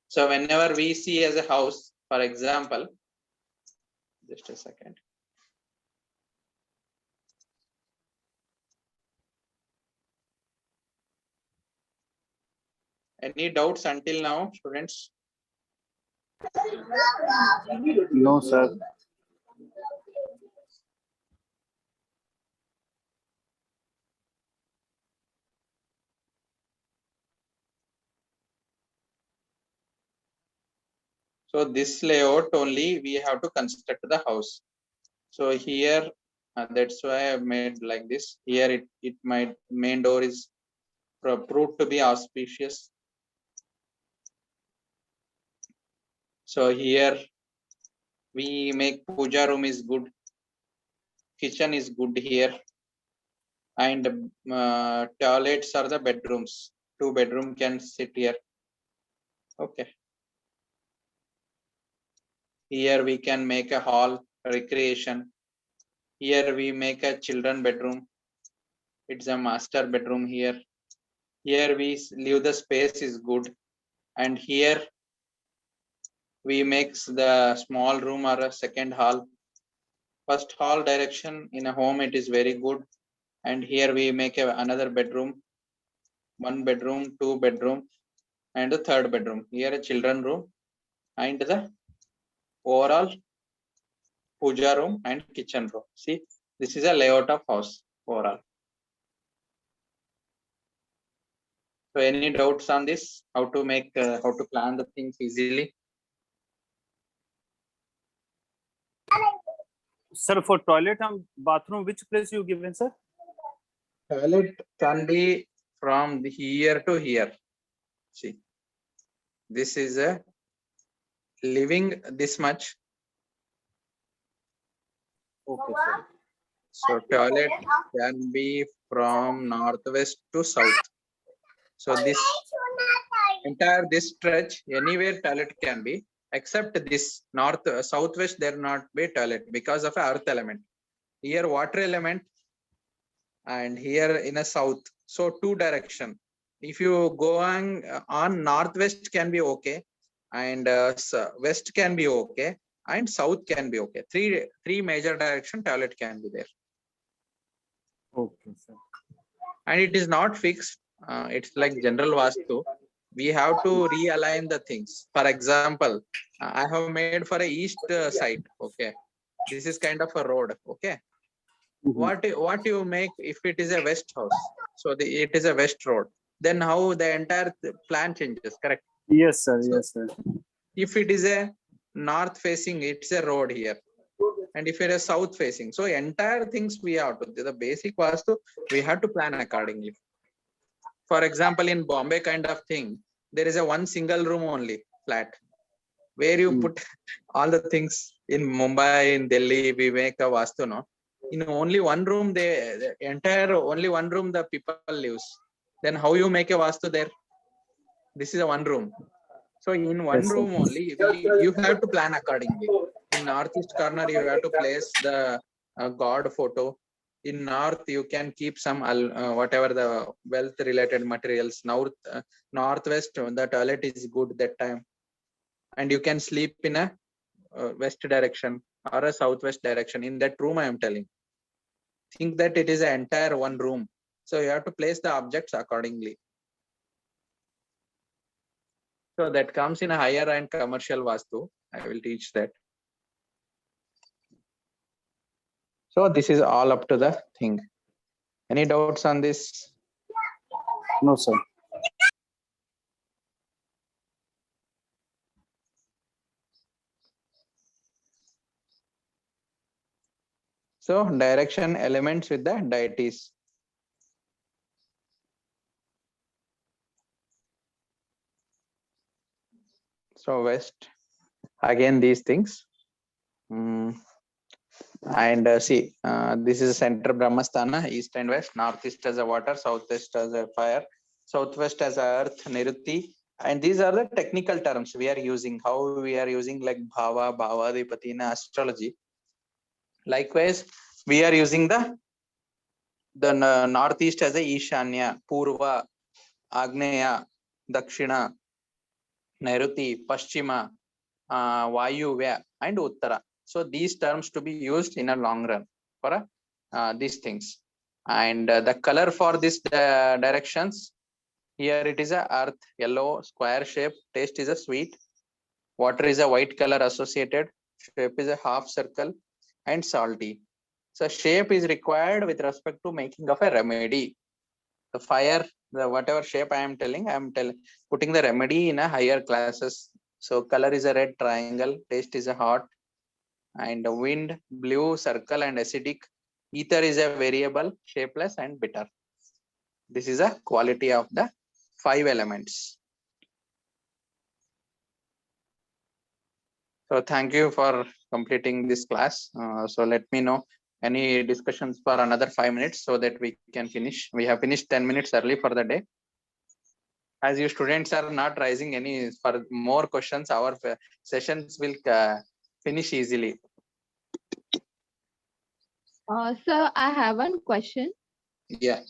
So whenever we see as a house, for example, just a second. Any doubts until now, students? No, sir. So this layout only we have to construct the house. So here, that's why I made like this. Here my main door is proved to be auspicious. So here we make puja room is good. Kitchen is good here. And toilets are the bedrooms. 2 bedroom can sit here. Okay. Here we can make a hall, recreation. Here we make a children bedroom. It's a master bedroom here. Here we leave the space is good. And here we make the small room or a second hall. First hall direction in a home, it is very good. And here we make another bedroom. 1 bedroom, 2 bedroom, and a 3rd bedroom. Here a children room, and the overall puja room and kitchen room. See, this is a layout of house overall. So any doubts on this? How to make, how to plan the things easily? Sir, for toilet and bathroom, which place you given, sir? Toilet can be from here to here. See, this is a living this much. Okay, sir. So toilet can be from northwest to south. So this entire this stretch, anywhere toilet can be, except this southwest, there not be toilet because of earth element. Here water element, and here in a south. So 2 direction. If you go on northwest can be okay, and west can be okay, and south can be okay. Three major direction toilet can be there. Okay, sir. And it is not fixed. It's like general vastu. We have to realign the things. For example, I have made for a east side. Okay, this is kind of a road. Okay, what you make if it is a west house? So it is a west road. Then how the entire plan changes? Correct. Yes, sir. So, yes, sir. if it is a north facing, it's a road here. And if it is south facing, so entire things we have to, the basic vastu, we have to plan accordingly. For example, in Bombay kind of thing, there is a 1 single room only flat, where you put all the things in Mumbai, in Delhi, we make a vastu, no? In only one room, the entire only one room the people lives. Then how you make a vastu there? This is a one room. So in one Yes, sir. room only, you have to plan accordingly. In northeast corner, you have to place the god photo. In north, you can keep some whatever the wealth related materials. Northwest, the toilet is good that time, and you can sleep in a west direction or a southwest direction. In that room, I am telling. Think that it is an entire one room. So you have to place the objects accordingly. So that comes in a higher and commercial vastu. I will teach that. So this is all up to the thing. Any doubts on this? No, sir. So direction elements with the deities. So west, again these things. And see, this is center Brahmasthana, east and west, northeast as a water, southwest as a fire, southwest as a earth, Nirutti. And these are the technical terms we are using, how we are using like Bhava, Bhavadipati in astrology. Likewise, we are using the northeast as a Ishanya, Purva, Agneya, Dakshina, Nairuti, Paschima, Vayuvya, and Uttara. So these terms to be used in a long run for these things. And the color for these directions, here it is a earth, yellow, square shape, taste is a sweet, water is a white color associated, shape is a half circle, and salty. So shape is required with respect to making of a remedy. The fire, the whatever shape I am telling, putting the remedy in a higher classes. So color is a red triangle, taste is a hot, and wind, blue circle and acidic. Ether is a variable, shapeless and bitter. This is a quality of the 5 elements. So thank you for completing this class. So let me know any discussions for another 5 minutes so that we can finish. We have finished 10 minutes early for the day. As you students are not raising any for more questions, our sessions will finish easily. Sir, I have one question. Yeah.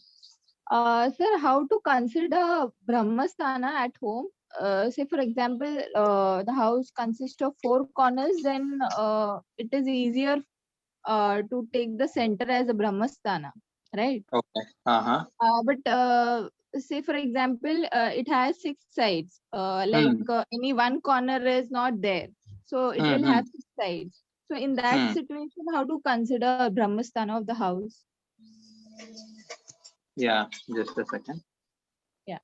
Sir, how to consider Brahmasthana at home? Say, for example, the house consists of 4 corners, then it is easier to take the center as a Brahmasthana, right? Okay. But say, for example, it has 6 sides. Like any one corner is not there, so it will have 6 sides. So in that situation, how to consider Brahmasthana of the house? Yeah, just a second. Yeah.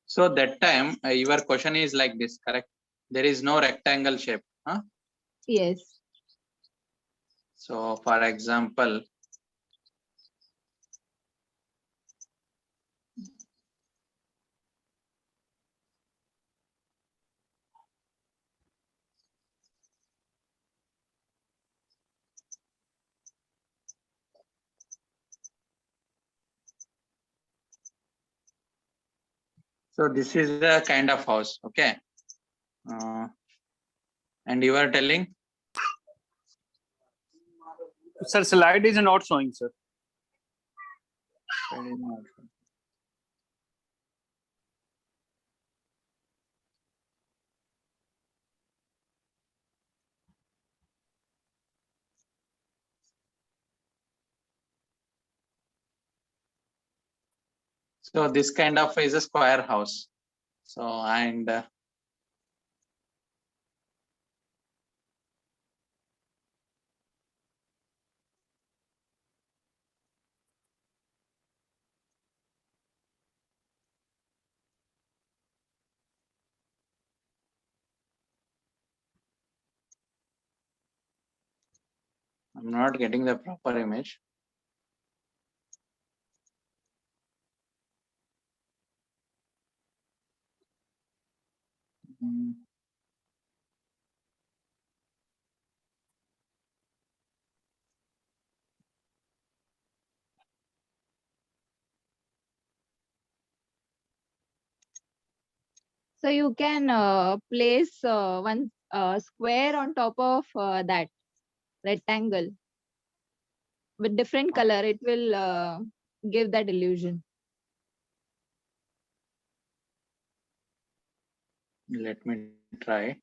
So that time your question is like this, correct? There is no rectangle shape. Huh? Yes. So for example, so this is the kind of house, okay? And you are telling? Sir, slide is not showing, sir. So this kind of is a square house. So and I'm not getting the proper image. Mm. So you can place one square on top of that rectangle with different color. It will give that illusion. Let me try.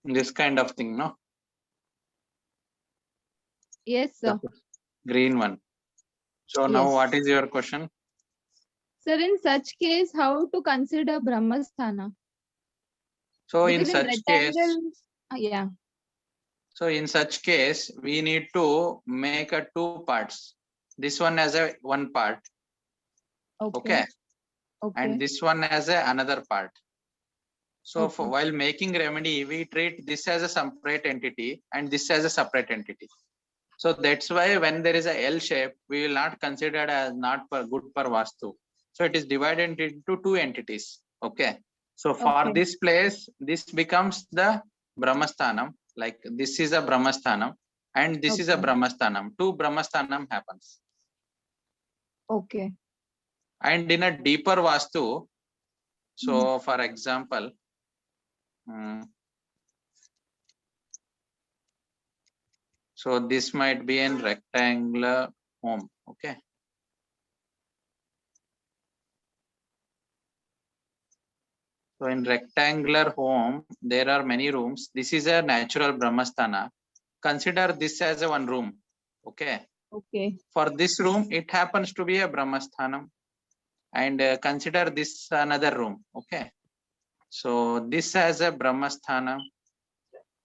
This kind of thing, no? Yes, sir. The green one. So now Yes. what is your question? Sir, in such case, how to consider Brahmasthana? So in Because in such case, rectangle, yeah. so in such case, we need to make a two parts. This one as a one part, okay, Okay. and this one as a another part. So for, Okay. while making remedy, we treat this as a separate entity and this as a separate entity. So that's why when there is a L shape, we will not consider it as not per good per vastu. So it is divided into two entities. Okay. So for Okay. this place, this becomes the Brahmasthanam. Like this is a Brahmasthanam and this is a Okay. Brahmasthanam. Two Brahmasthanam happens. Okay. And in a deeper vastu, so for example, so this might be a rectangular home. Okay. So in rectangular home, there are many rooms. This is a natural Brahmasthana. Consider this as a one room. Okay. Okay. For this room, it happens to be a Brahmasthanam. And consider this another room. Okay. So this as a Brahmasthana.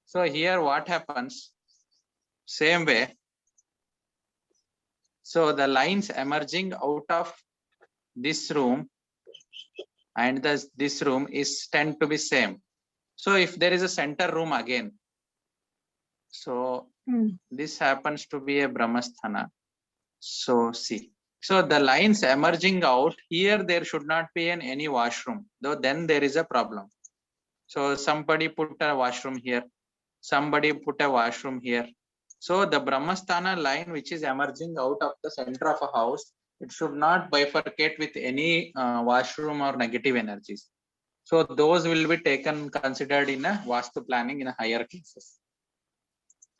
So here what happens? Same way. So the lines emerging out of this room and this room is tend to be same. So if there is a center room again, so this happens to be a Brahmasthana. So see, so the lines emerging out here, there should not be any washroom, though then there is a problem. So somebody put a washroom here, somebody put a washroom here. So the Brahmasthana line which is emerging out of the center of a house, it should not bifurcate with any washroom or negative energies. So those will be taken considered in a Vastu planning in a higher cases.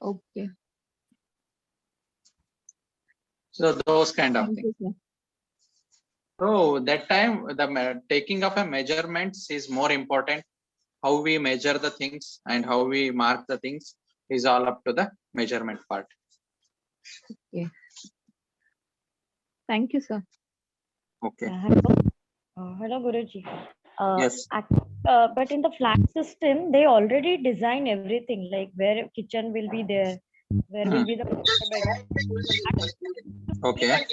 Okay. So those kind of Thank things. you, sir. So that time the taking of a measurements is more important. How we measure the things and how we mark the things is all up to the measurement part. Thank you, sir. Okay. Hello, Guruji. Yes. But in the flat system, they already design everything, like where kitchen will be there, where will be the bed. Okay.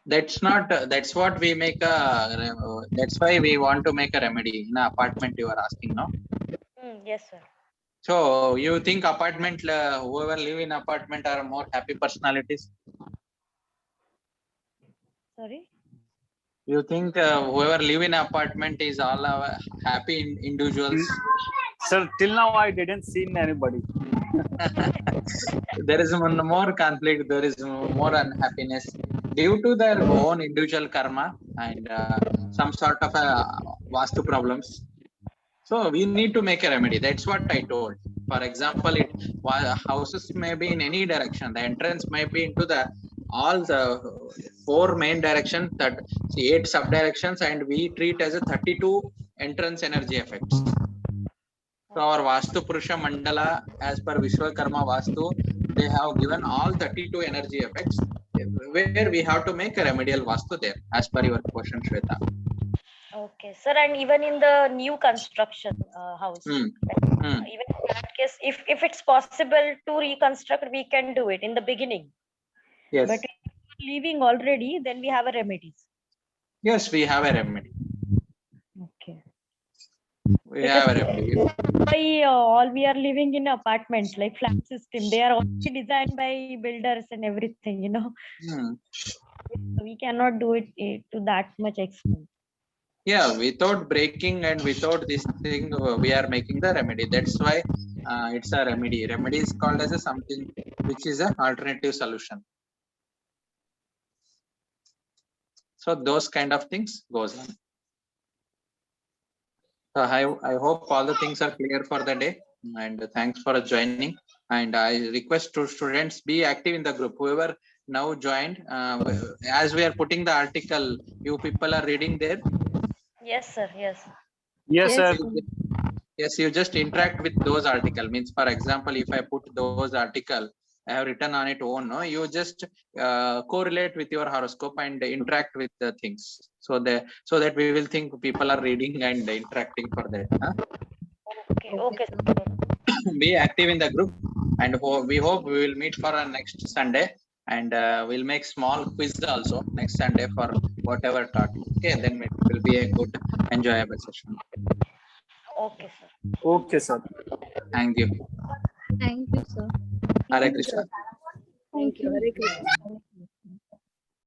That's not. That's what we make a. That's why we want to make a remedy in an apartment. You are asking, no? Yes, sir. So you think apartment, whoever live in apartment are more happy personalities? Sorry. You think whoever live in apartment is all happy individuals? Sir, till now I didn't seen anybody. There is more conflict, there is more unhappiness due to their own individual karma and some sort of vastu problems. So we need to make a remedy. That's what I told. For example, houses may be in any direction. The entrance may be into all the 4 main directions, that 8 sub directions, and we treat as a 32 entrance energy effects. So our Vastu Purusha Mandala, as per Vishwakarma Vastu, they have given all 32 energy effects, where we have to make a remedial Vastu there, as per your question, Shweta. Okay, sir. And even in the new construction house, Hmm. even in that case, if it's possible to reconstruct, we can do it in the beginning. Yes. But if we're leaving already, then we have a remedies. Yes, we have a remedy. Okay. We have a remedy. Why all we are living in apartments like flat system? They are already designed by builders and everything. Hmm. We cannot do it to that much extent. Yeah, without breaking and without this thing, we are making the remedy. That's why it's a remedy. Remedy is called as a something which is an alternative solution. So those kind of things goes on. So I hope all the things are clear for the day, and thanks for joining. And I request to students be active in the group. Whoever now joined, as we are putting the article, you people are reading there. Yes, sir. Yes. Yes, sir. Yes, you just interact with those article. Means, for example, if I put those article, I have written on it own. No, you just correlate with your horoscope and interact with the things. So that we will think people are reading and interacting for that. Huh? Okay. Okay. Sir. Be active in the group, and we hope we will meet for our next Sunday, and we'll make small quiz also next Sunday for whatever topic. Okay, then it will be a good, enjoyable session. Okay, sir. Okay, sir. Thank you. Thank you, sir. Hare Krishna. Thank you. Hare Krishna.